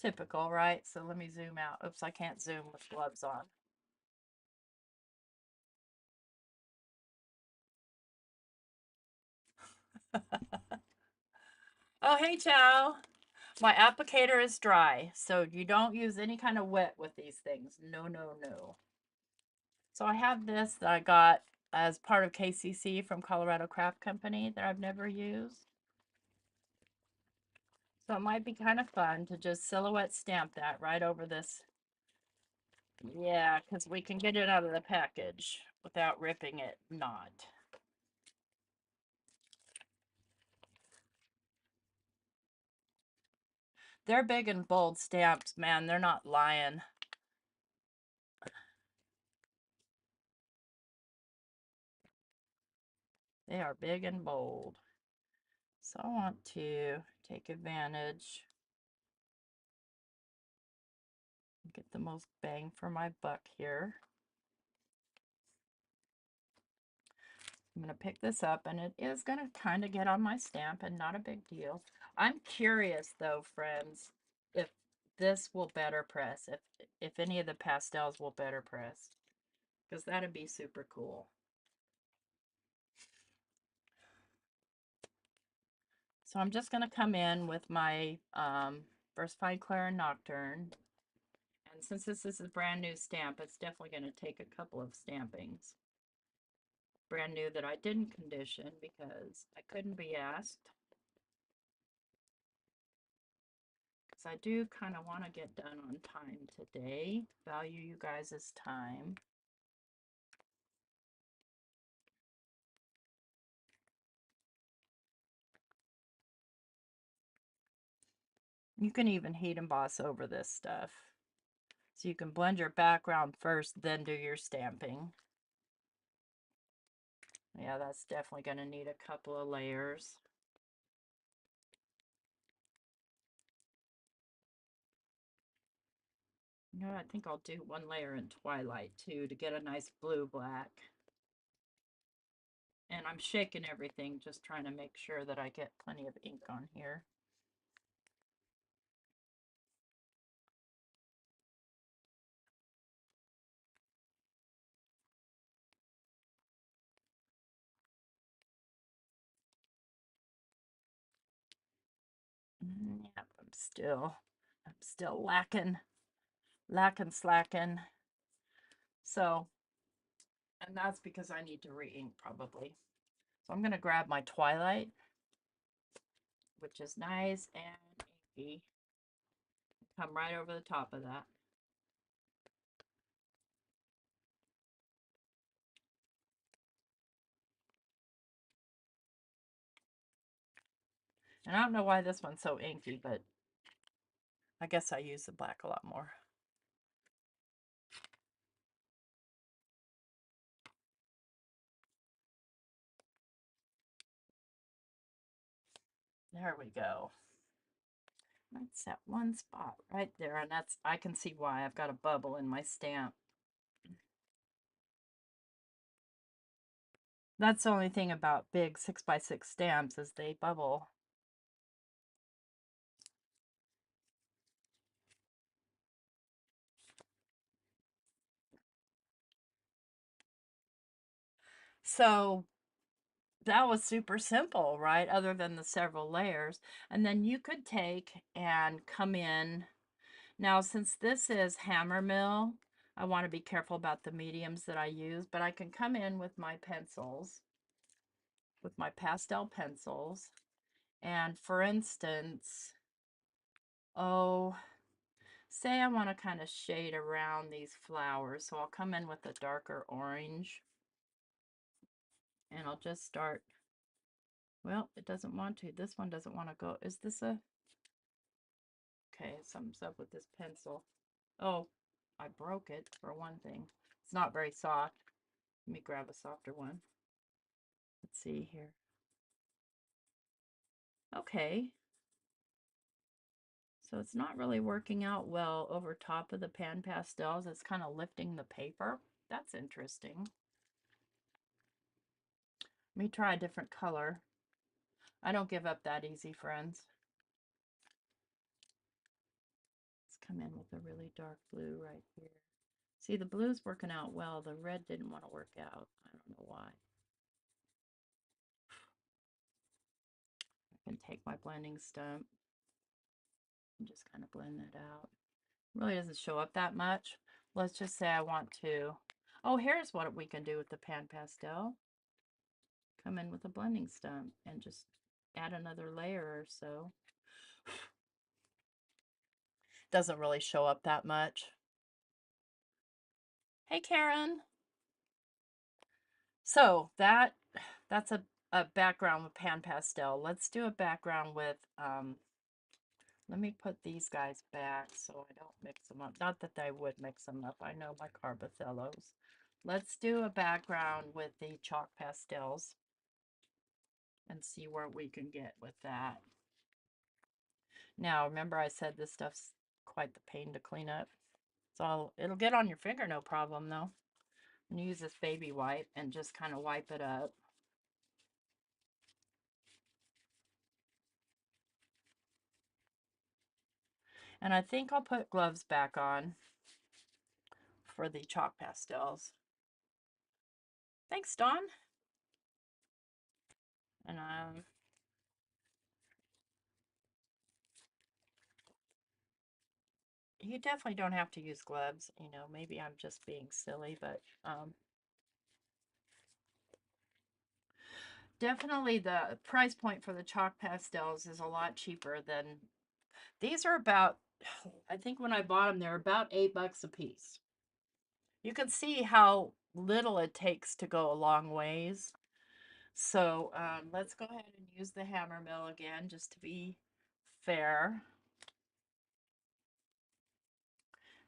Typical, right? So let me zoom out. Oops, I can't zoom with gloves on. Oh, hey, Chow. My applicator is dry, so you don't use any kind of wet with these things. No, no, no. So I have this that I got as part of KCC from Colorado Craft Company that I've never used. So it might be kind of fun to just silhouette stamp that right over this. Yeah, because we can get it out of the package without ripping it not. They're big and bold stamps, man. They're not lying. They are big and bold. So I want to take advantage. Get the most bang for my buck here. I'm going to pick this up, and it is going to kind of get on my stamp, and not a big deal. I'm curious, though, friends, if this will better press, if any of the pastels will better press, because that'd be super cool. So I'm just going to come in with my Versified Clara Nocturne. And since this is a brand new stamp, it's definitely going to take a couple of stampings. Brand new that I didn't condition because I couldn't be asked. Because I do kind of want to get done on time today. Value you guys' time. You can even heat emboss over this stuff. So you can blend your background first, then do your stamping. Yeah, that's definitely going to need a couple of layers. You know, I think I'll do one layer in Twilight too to get a nice blue-black. And I'm shaking everything, just trying to make sure that I get plenty of ink on here. Yep, I'm still slacking. So, and that's because I need to re-ink probably. So I'm going to grab my Twilight, which is nice and inky. Come right over the top of that. And I don't know why this one's so inky, but I guess I use the black a lot more. There we go. That's that one spot right there, and that's, I can see why. I've got a bubble in my stamp. That's the only thing about big 6x6 stamps is they bubble. So that was super simple, right? Other than the several layers. And then you could take and come in. Now, since this is hammer mill, I want to be careful about the mediums that I use, but I can come in with my pencils, with my pastel pencils. And for instance, oh, say I want to kind of shade around these flowers. So I'll come in with a darker orange. And I'll just start, well, it doesn't want to. This one doesn't want to go. Is this a, okay, something's up with this pencil. Oh, I broke it for one thing. It's not very soft. Let me grab a softer one. Let's see here. Okay. So it's not really working out well over top of the Pan Pastels. It's kind of lifting the paper. That's interesting. Let me try a different color. I don't give up that easy, friends. Let's come in with a really dark blue right here. See, the blue's working out well. The red didn't want to work out. I don't know why. I can take my blending stump and just kind of blend that out. Really doesn't show up that much. Let's just say I want to. Oh, here's what we can do with the Pan Pastel. Come in with a blending stump and just add another layer or so. Doesn't really show up that much. Hey, Karen. So that's a background with Pan Pastel. Let's do a background with, let me put these guys back so I don't mix them up. Not that I would mix them up. I know my Carbothellos. Let's do a background with the Chalk Pastels and see where we can get with that. Now, remember I said this stuff's quite the pain to clean up. So it'll get on your finger, no problem though. And use this baby wipe and just kind of wipe it up. And I think I'll put gloves back on for the chalk pastels. Thanks, Dawn. And you definitely don't have to use gloves. You know, maybe I'm just being silly, but definitely the price point for the chalk pastels is a lot cheaper than these are about, I think when I bought them, they're about $8 a piece. You can see how little it takes to go a long ways. So let's go ahead and use the hammer mill again just to be fair.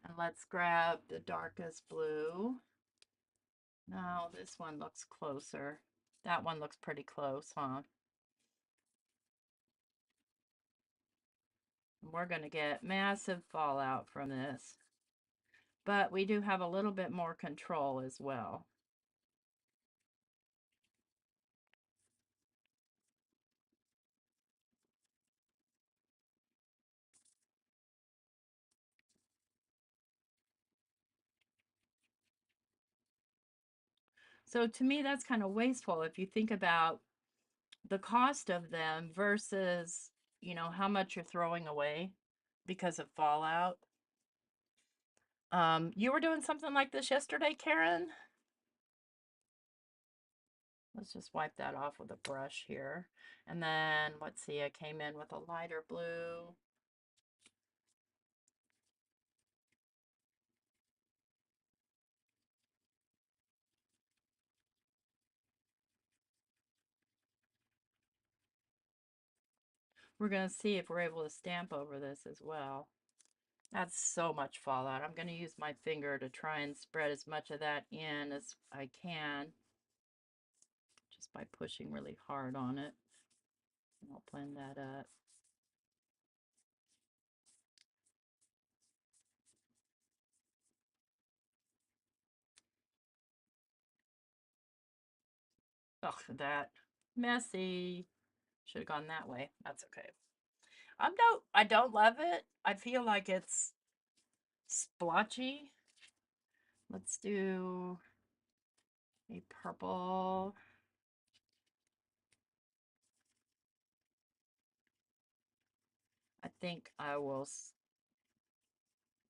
And let's grab the darkest blue. Now this one looks closer. That one looks pretty close, huh? We're going to get massive fallout from this. But we do have a little bit more control as well. So to me, that's kind of wasteful if you think about the cost of them versus, you know, how much you're throwing away because of fallout. You were doing something like this yesterday, Karen? Let's just wipe that off with a brush here. And then, let's see, I came in with a lighter blue. We're going to see if we're able to stamp over this as well. That's so much fallout. I'm going to use my finger to try and spread as much of that in as I can, just by pushing really hard on it. And I'll blend that up. Ugh, that messy. Should have gone that way. That's okay. I don't love it. I feel like it's splotchy. Let's do a purple. I think I will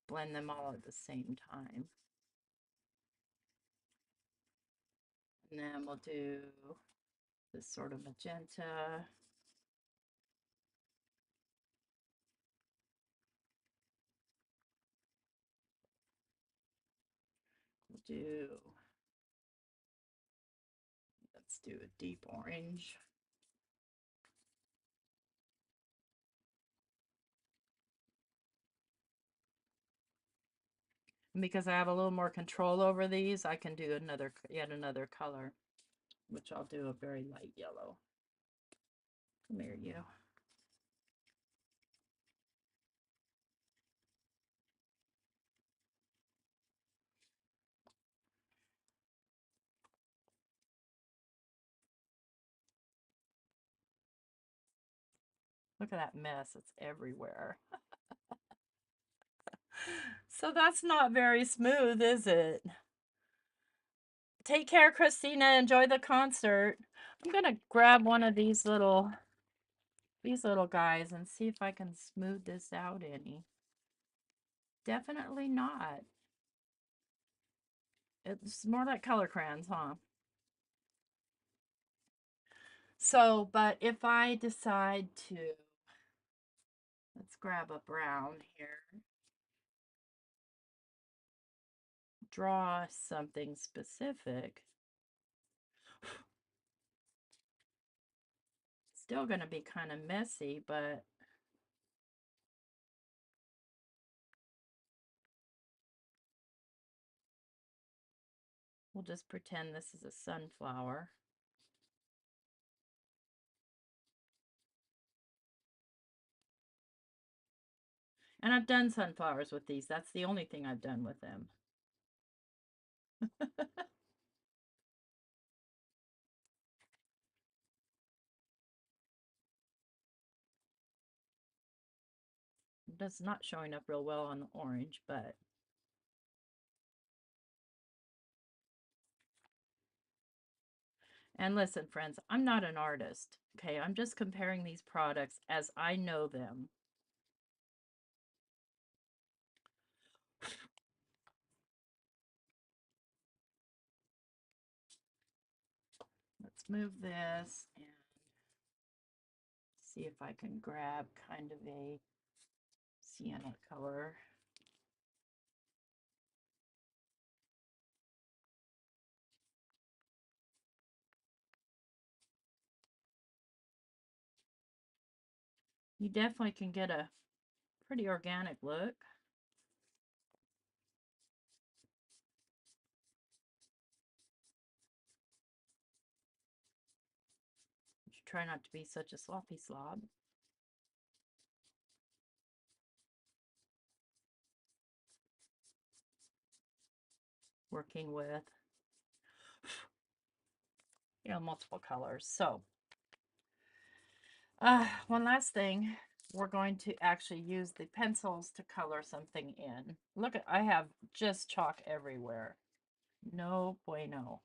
blend them all at the same time. And then we'll do this sort of magenta. We'll do, let's do a deep orange. And because I have a little more control over these, I can do yet another color, which I'll do a very light yellow. Come here, you. Look at that mess. It's everywhere. So that's not very smooth, is it? Take care, Christina. Enjoy the concert. I'm going to grab one of these little guys and see if I can smooth this out any. Definitely not. It's more like color crayons, huh? So, but if I decide to, let's grab a brown here, draw something specific. Still going to be kind of messy, but we'll just pretend this is a sunflower. And I've done sunflowers with these. That's the only thing I've done with them. That's not showing up real well on the orange, but and listen, friends, I'm not an artist. Okay, I'm just comparing these products as I know them. Let's move this and see if I can grab kind of a sienna color. You definitely can get a pretty organic look. Try not to be such a sloppy slob. Working with, multiple colors. So, one last thing. We're going to actually use the pencils to color something in. Look, I have just chalk everywhere. No bueno.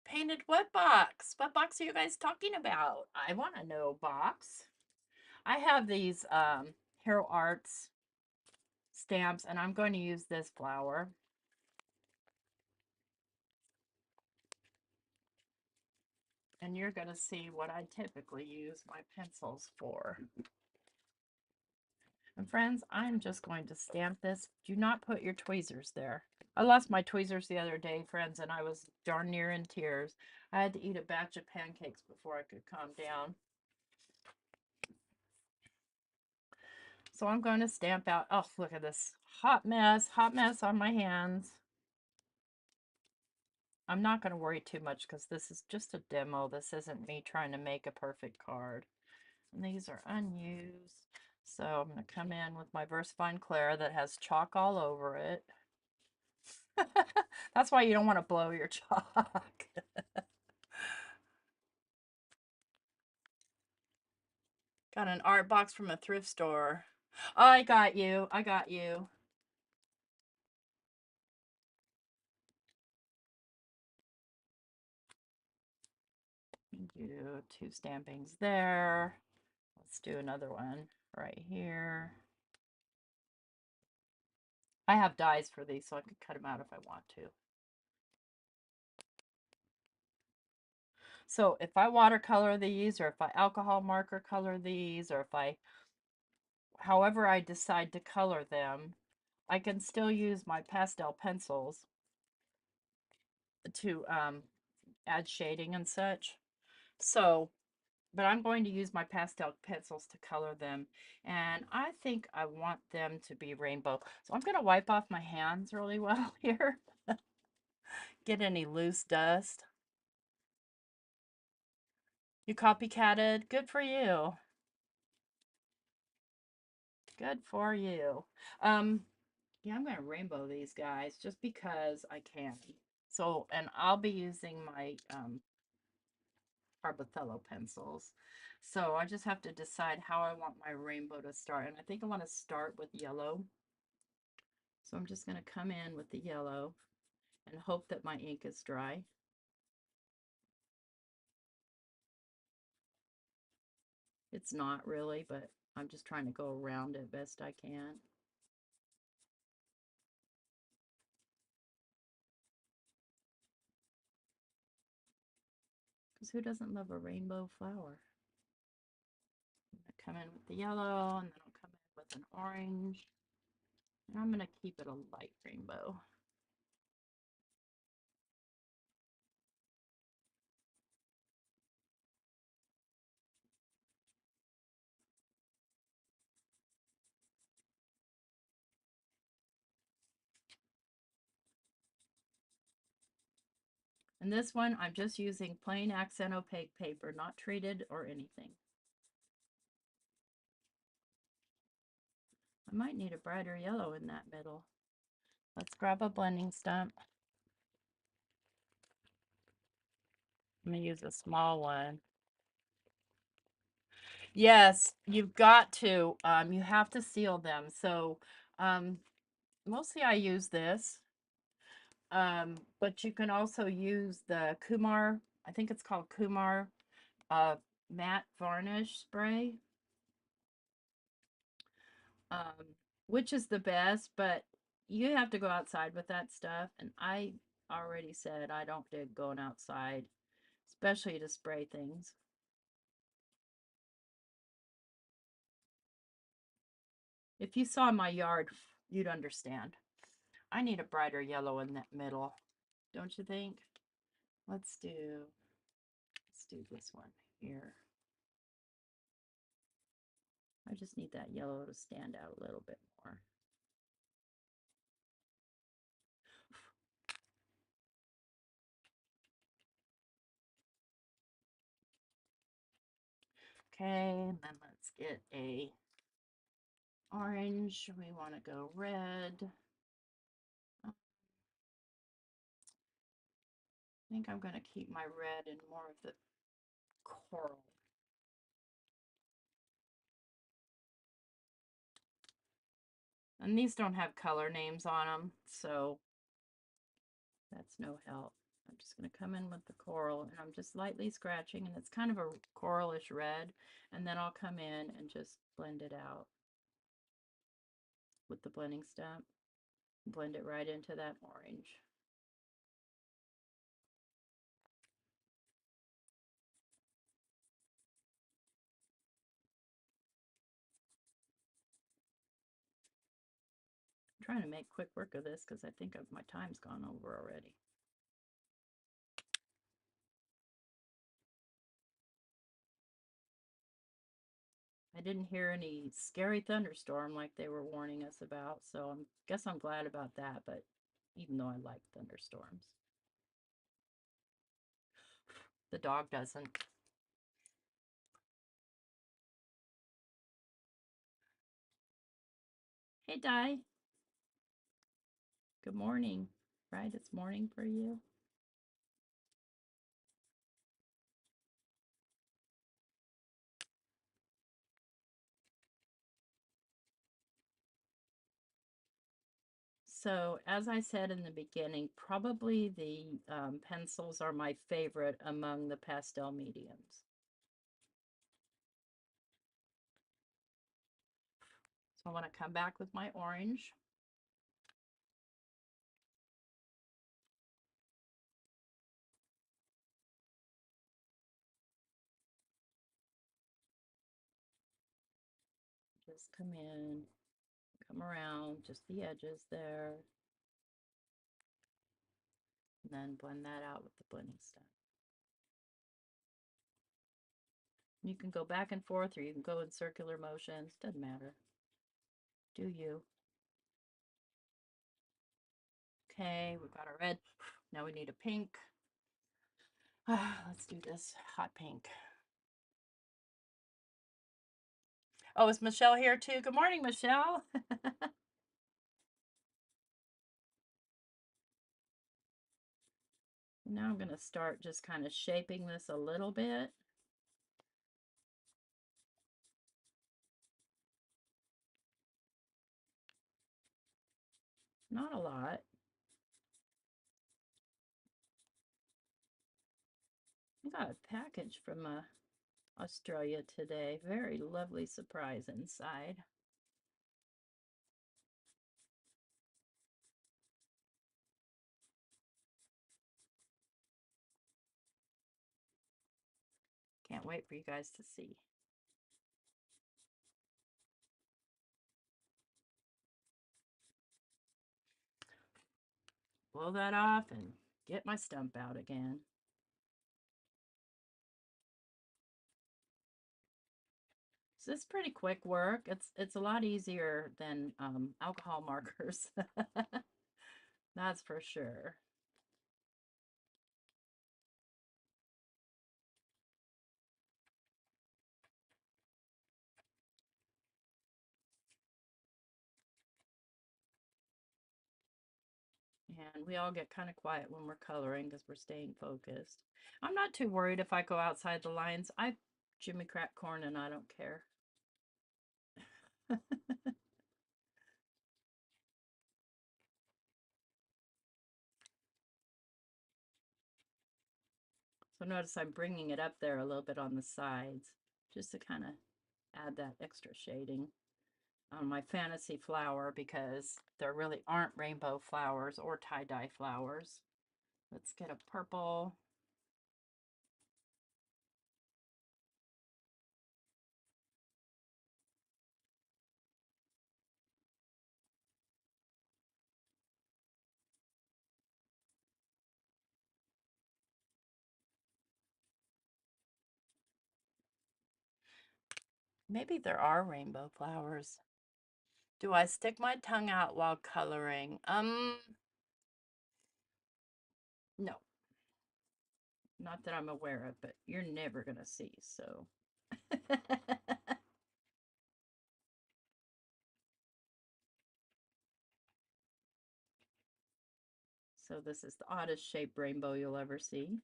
Painted what box? What box are you guys talking about? I want to know box. I have these Hero Arts stamps, and I'm going to use this flower. And you're going to see what I typically use my pencils for. And friends, I'm just going to stamp this. Do not put your tweezers there. I lost my tweezers the other day, friends, and I was darn near in tears. I had to eat a batch of pancakes before I could calm down. So I'm going to stamp out. Oh, look at this hot mess on my hands. I'm not going to worry too much because this is just a demo. This isn't me trying to make a perfect card. And these are unused. So I'm going to come in with my VersaFine Clara that has chalk all over it. That's why you don't want to blow your chalk. Got an art box from a thrift store. I got you. I got you. Do 2 stampings there. Let's do another one right here. I have dies for these, so I could cut them out if I want to. So if I watercolor these, or if I alcohol marker color these, or if I, however I decide to color them, I can still use my pastel pencils to add shading and such. So, but I'm going to use my pastel pencils to color them, and I think I want them to be rainbow. So I'm going to wipe off my hands really well here. Get any loose dust. You copycatted. Good for you. Good for you. Yeah, I'm going to rainbow these guys just because I can. So, and I'll be using my Carbothello pencils. So I just have to decide how I want my rainbow to start. And I think I want to start with yellow. So I'm just going to come in with the yellow and hope that my ink is dry. It's not really, but I'm just trying to go around it best I can. Because who doesn't love a rainbow flower? I'm going to come in with the yellow, and then I'll come in with an orange. And I'm going to keep it a light rainbow. And this one, I'm just using plain accent opaque paper, not treated or anything. I might need a brighter yellow in that middle. Let's grab a blending stump. I'm going to use a small one. Yes, you've got to. You have to seal them. So mostly I use this. But you can also use the Kumar, I think it's called Kumar matte varnish spray, um, which is the best, but you have to go outside with that stuff. And I already said I don't dig going outside, especially to spray things. If you saw my yard, you'd understand. I need a brighter yellow in that middle, don't you think? Let's do this one here. I just need that yellow to stand out a little bit more. Okay, and then let's get a orange. We want to go red. I think I'm going to keep my red in more of the coral. And these don't have color names on them, so that's no help. I'm just going to come in with the coral, and I'm just lightly scratching, and it's kind of a coralish red, and then I'll come in and just blend it out with the blending stump. Blend it right into that orange. I'm trying to make quick work of this because I think my time's gone over already. I didn't hear any scary thunderstorm like they were warning us about, so I guess I'm glad about that, but even though I like thunderstorms. The dog doesn't. Hey, Di. Good morning. Right? It's morning for you. So, as I said in the beginning, probably the pencils are my favorite among the pastel mediums. So I want to come back with my orange. Just come in, come around, just the edges there. And then blend that out with the blending stump. You can go back and forth, or you can go in circular motions, doesn't matter. Do you. Okay, we've got our red. Now we need a pink. Let's do this hot pink. Oh, is Michelle here too? Good morning, Michelle. Now I'm going to start just kind of shaping this a little bit. Not a lot. I got a package from Australia today. Very lovely surprise inside. Can't wait for you guys to see. Blow that off and get my stump out again. So it's pretty quick work. It's a lot easier than alcohol markers. That's for sure. And we all get kind of quiet when we're coloring because we're staying focused. I'm not too worried if I go outside the lines. I Jimmy crack corn and I don't care. So notice I'm bringing it up there a little bit on the sides just to kind of add that extra shading on my fantasy flower because there really aren't rainbow flowers or tie-dye flowers. Let's get a purple. Maybe there are rainbow flowers. Do I stick my tongue out while coloring? No. Not that I'm aware of, but you're never going to see, so. So this is the oddest shaped rainbow you'll ever see.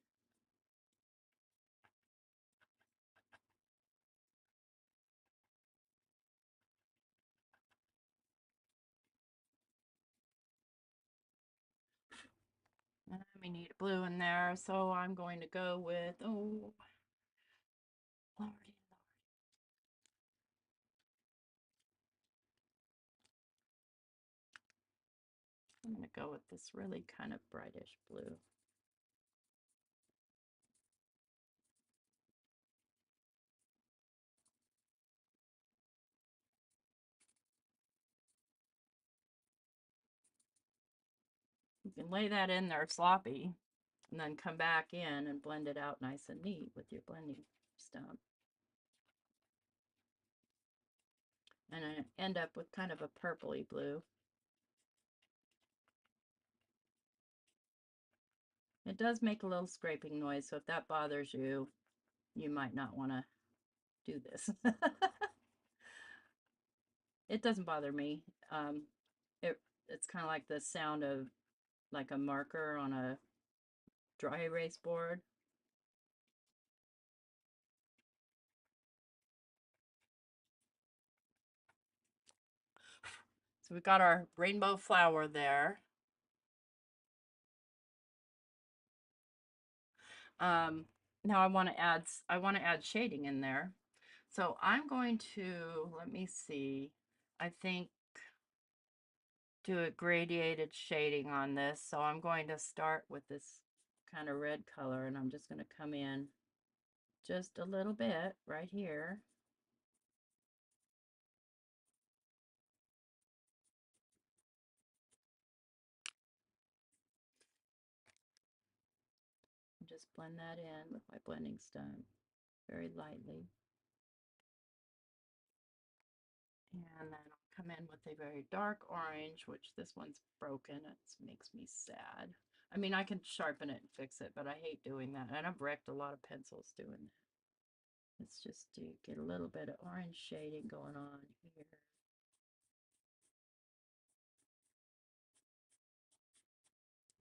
And we need a blue in there, so I'm going to go with, oh, Lordy. I'm going to go with this really kind of brightish blue. You can lay that in there sloppy and then come back in and blend it out nice and neat with your blending stump. And I end up with kind of a purpley blue. It does make a little scraping noise, so if that bothers you, you might not want to do this. It doesn't bother me. Um, it's kind of like the sound of like a marker on a dry erase board. So we've got our rainbow flower there. Now I want to add shading in there. So I'm going to, let me see, I think do a gradiated shading on this. So I'm going to start with this kind of red color and I'm just going to come in just a little bit right here. Just blend that in with my blending stump very lightly. And then I'll come in with a very dark orange, which this one's broken. It makes me sad. I mean, I can sharpen it and fix it, but I hate doing that. And I've wrecked a lot of pencils doing that. Let's just get a little bit of orange shading going on here.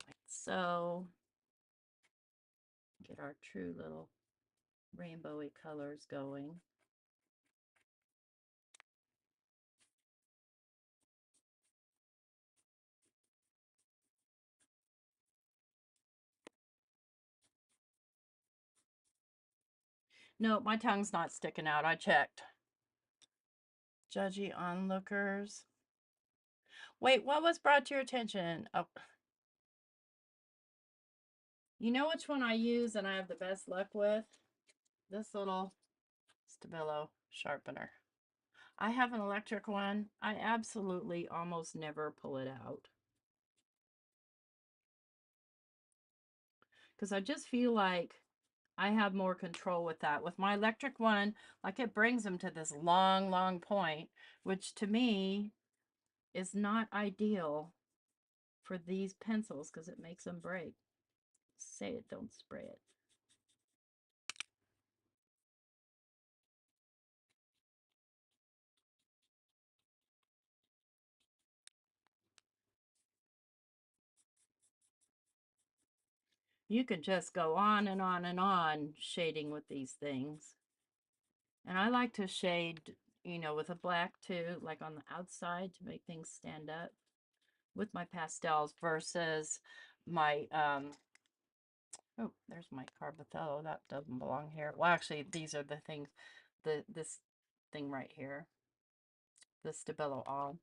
Like so. Get our true little rainbowy colors going. No, my tongue's not sticking out. I checked. Judgy onlookers. Wait, what was brought to your attention? Oh, you know which one I use and I have the best luck with? This little Stabilo sharpener. I have an electric one. I absolutely almost never pull it out. Because I just feel like I have more control with that. With my electric one, like it brings them to this long, long point, which to me is not ideal for these pencils because it makes them break. Say it, don't spray it. You can just go on and on and on shading with these things. And I like to shade, you know, with a black too, like on the outside to make things stand up with my pastels versus my, oh, there's my Carbothello. That doesn't belong here. Well, actually, these are the things, this thing right here, the Stabilo all.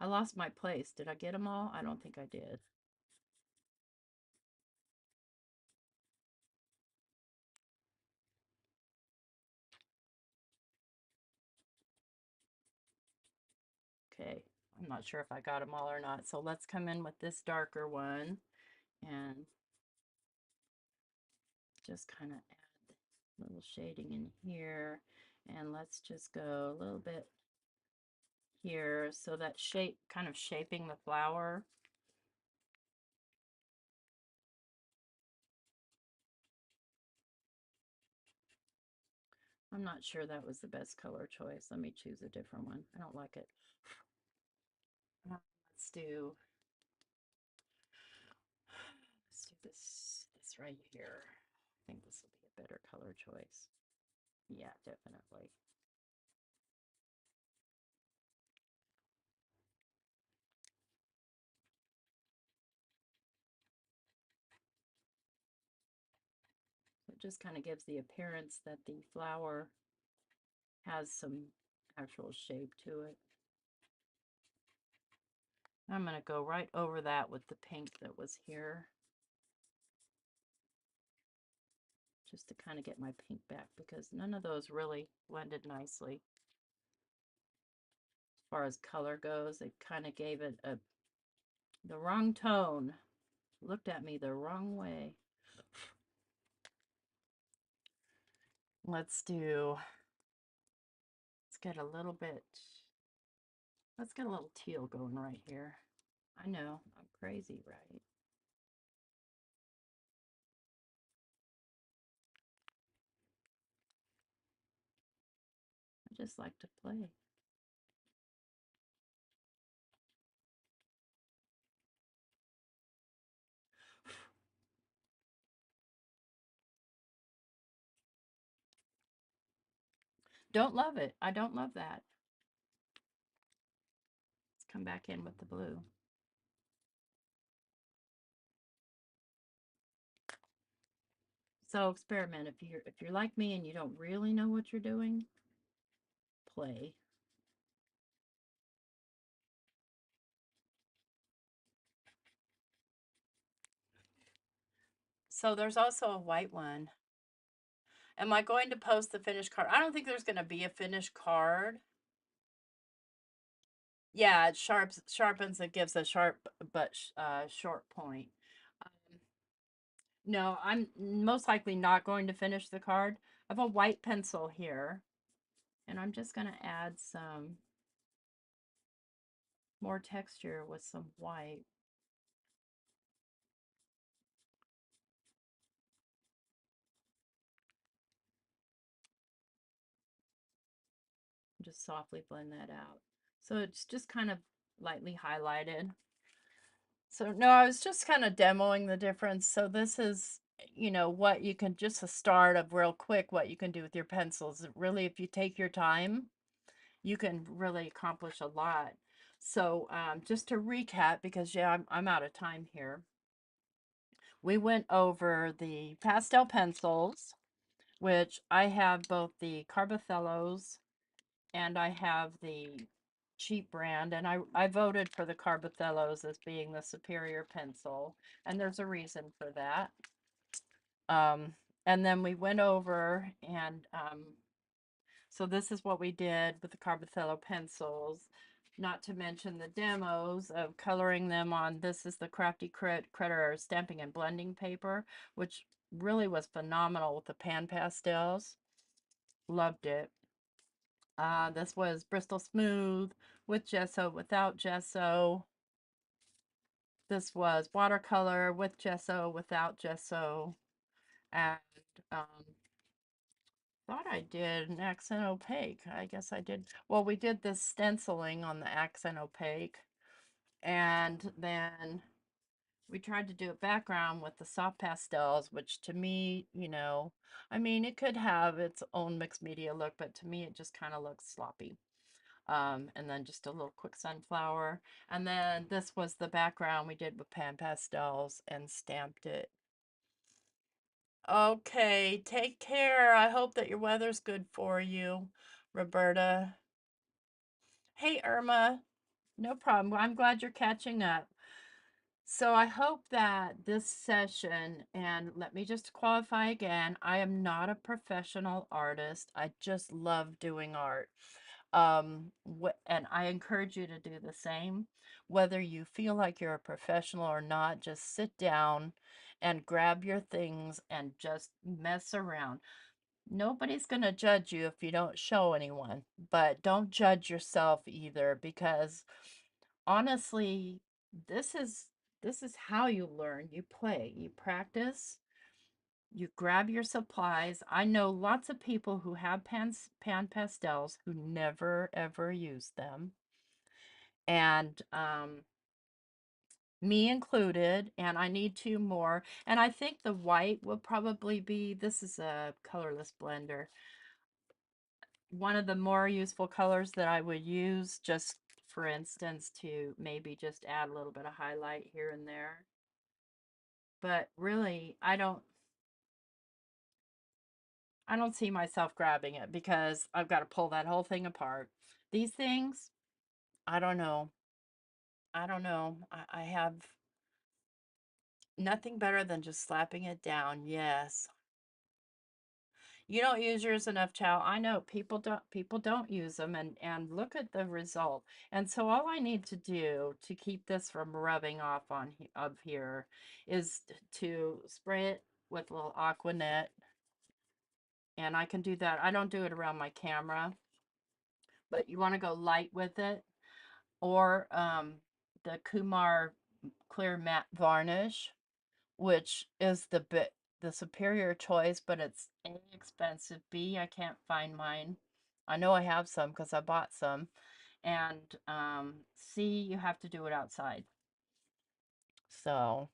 I lost my place. Did I get them all? I don't think I did. Okay, I'm not sure if I got them all or not. So let's come in with this darker one and just kind of add a little shading in here. And let's just go a little bit here so that shape, kind of shaping the flower. I'm not sure that was the best color choice. Let me choose a different one. I don't like it. Let's do this right here. I think this will be a better color choice. Yeah, definitely. It just kind of gives the appearance that the flower has some actual shape to it. I'm going to go right over that with the pink that was here, just to kind of get my pink back, because none of those really blended nicely. As far as color goes, it kind of gave it the wrong tone. Looked at me the wrong way. Let's get a little bit, let's get a little teal going right here. I know, I'm crazy, right? I just like to play. Don't love it. I don't love that. Let's come back in with the blue. So experiment. If you're like me and you don't really know what you're doing, play. So there's also a white one. Am I going to post the finished card? I don't think there's going to be a finished card. Yeah, it sharpens. It gives a sharp but short point. Um, no, I'm most likely not going to finish the card. I have a white pencil here, and I'm just going to add some more texture with some white. Just softly blend that out. So it's just kind of lightly highlighted. So no, I was just kind of demoing the difference. So this is, you know, what you can, just a start of real quick, what you can do with your pencils. Really, if you take your time, you can really accomplish a lot. So just to recap, because yeah, I'm out of time here. We went over the pastel pencils, which I have both the Carbothellos and I have the cheap brand, and I voted for the Carbothellos as being the superior pencil, and there's a reason for that. And then we went over and so this is what we did with the Carbothello pencils, not to mention the demos of coloring them on, this is the Crafty Critta stamping and blending paper, which really was phenomenal with the Pan Pastels. Loved it. This was Bristol Smooth with gesso, without gesso. This was watercolor with gesso, without gesso. And thought I did an accent opaque. I guess I did. Well, we did this stenciling on the accent opaque. And then we tried to do a background with the soft pastels, which to me, I mean, it could have its own mixed media look, but to me, it just kind of looks sloppy. And then just a little quick sunflower. And then this was the background we did with Pan Pastels and stamped it. Okay, take care. I hope that your weather's good for you, Roberta. Hey, Irma. No problem. I'm glad you're catching up. So I hope that this session, and let me just qualify again, I am not a professional artist. I just love doing art. And I encourage you to do the same. Whether you feel like you're a professional or not, just sit down and grab your things and just mess around. Nobody's going to judge you if you don't show anyone, but don't judge yourself either, because honestly, this is this is how you learn. You play, you practice, you grab your supplies. I know lots of people who have pan pastels who never ever use them. And me included, and I need two more. And I think the white will probably be, this is a colorless blender, one of the more useful colors that I would use, just for instance, to maybe just add a little bit of highlight here and there. But really, I don't see myself grabbing it because I've got to pull that whole thing apart. These things, I don't know. I don't know. I have nothing better than just slapping it down. Yes. You don't use yours enough, Chow. I know people don't use them, and look at the result. And so all I need to do to keep this from rubbing off on of here is to spray it with a little Aquanet, and I can do that. I don't do it around my camera, but you want to go light with it, or the Kumar clear matte varnish, which is the superior choice, but it's A, expensive, B, I can't find mine. I know I have some because I bought some, and C, you have to do it outside. So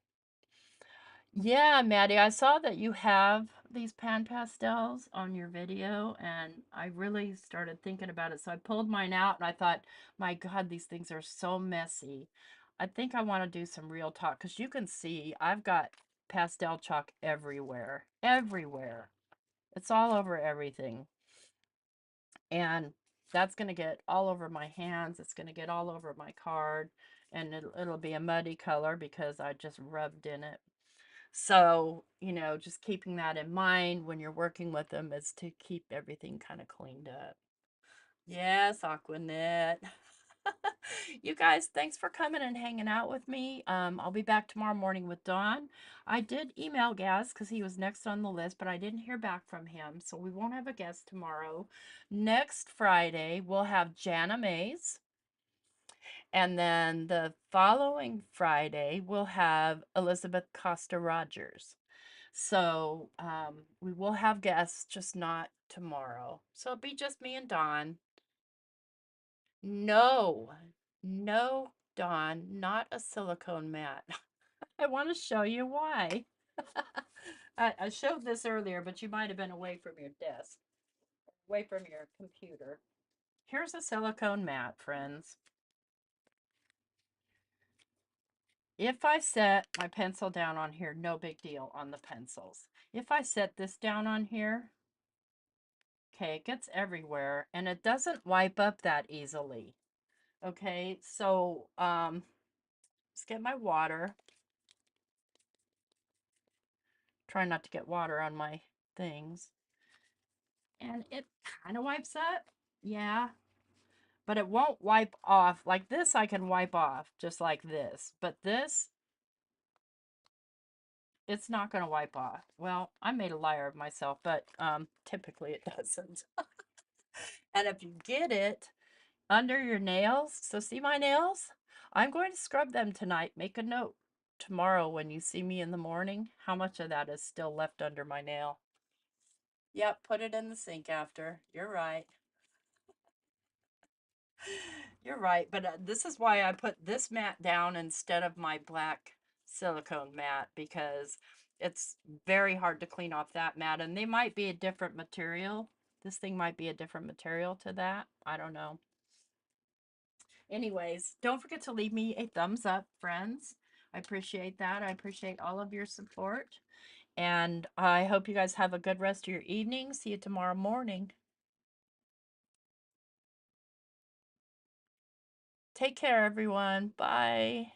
yeah, Maddie, I saw that you have these pan pastels on your video, and I really started thinking about it. So I pulled mine out and I thought, my God, these things are so messy. I think I want to do some real talk, because you can see I've got pastel chalk everywhere. Everywhere. It's all over everything. And that's going to get all over my hands. It's going to get all over my card, and it'll be a muddy color because I just rubbed in it. So, just keeping that in mind when you're working with them is to keep everything kind of cleaned up. Yes, Aquanet. You guys, thanks for coming and hanging out with me. I'll be back tomorrow morning with Dawn. I did email Gaz because he was next on the list, but I didn't hear back from him, so we won't have a guest tomorrow. Next Friday, we'll have Jana Mays. And then the following Friday, we'll have Elizabeth Costa Rogers. So we will have guests, just not tomorrow. So it'll be just me and Dawn. No, no, Dawn, not a silicone mat. I want to show you why. I showed this earlier, but you might have been away from your desk, away from your computer. Here's a silicone mat, friends. If I set my pencil down on here, no big deal on the pencils. If I set this down on here, okay, it gets everywhere, and it doesn't wipe up that easily. Okay, so let's get my water. Try not to get water on my things. And it kind of wipes up. Yeah, but it won't wipe off. Like this, I can wipe off just like this. But this, it's not going to wipe off. Well, I made a liar of myself, but typically it doesn't. And if you get it under your nails, so see my nails? I'm going to scrub them tonight. Make a note tomorrow when you see me in the morning, how much of that is still left under my nail. Yep, put it in the sink after. You're right. You're right, but this is why I put this mat down instead of my black silicone mat because it's very hard to clean off that mat, and they might be a different material. This thing might be a different material to that. I don't know. Anyways, don't forget to leave me a thumbs up, friends. I appreciate that. I appreciate all of your support. And I hope you guys have a good rest of your evening. See you tomorrow morning. Take care, everyone. Bye.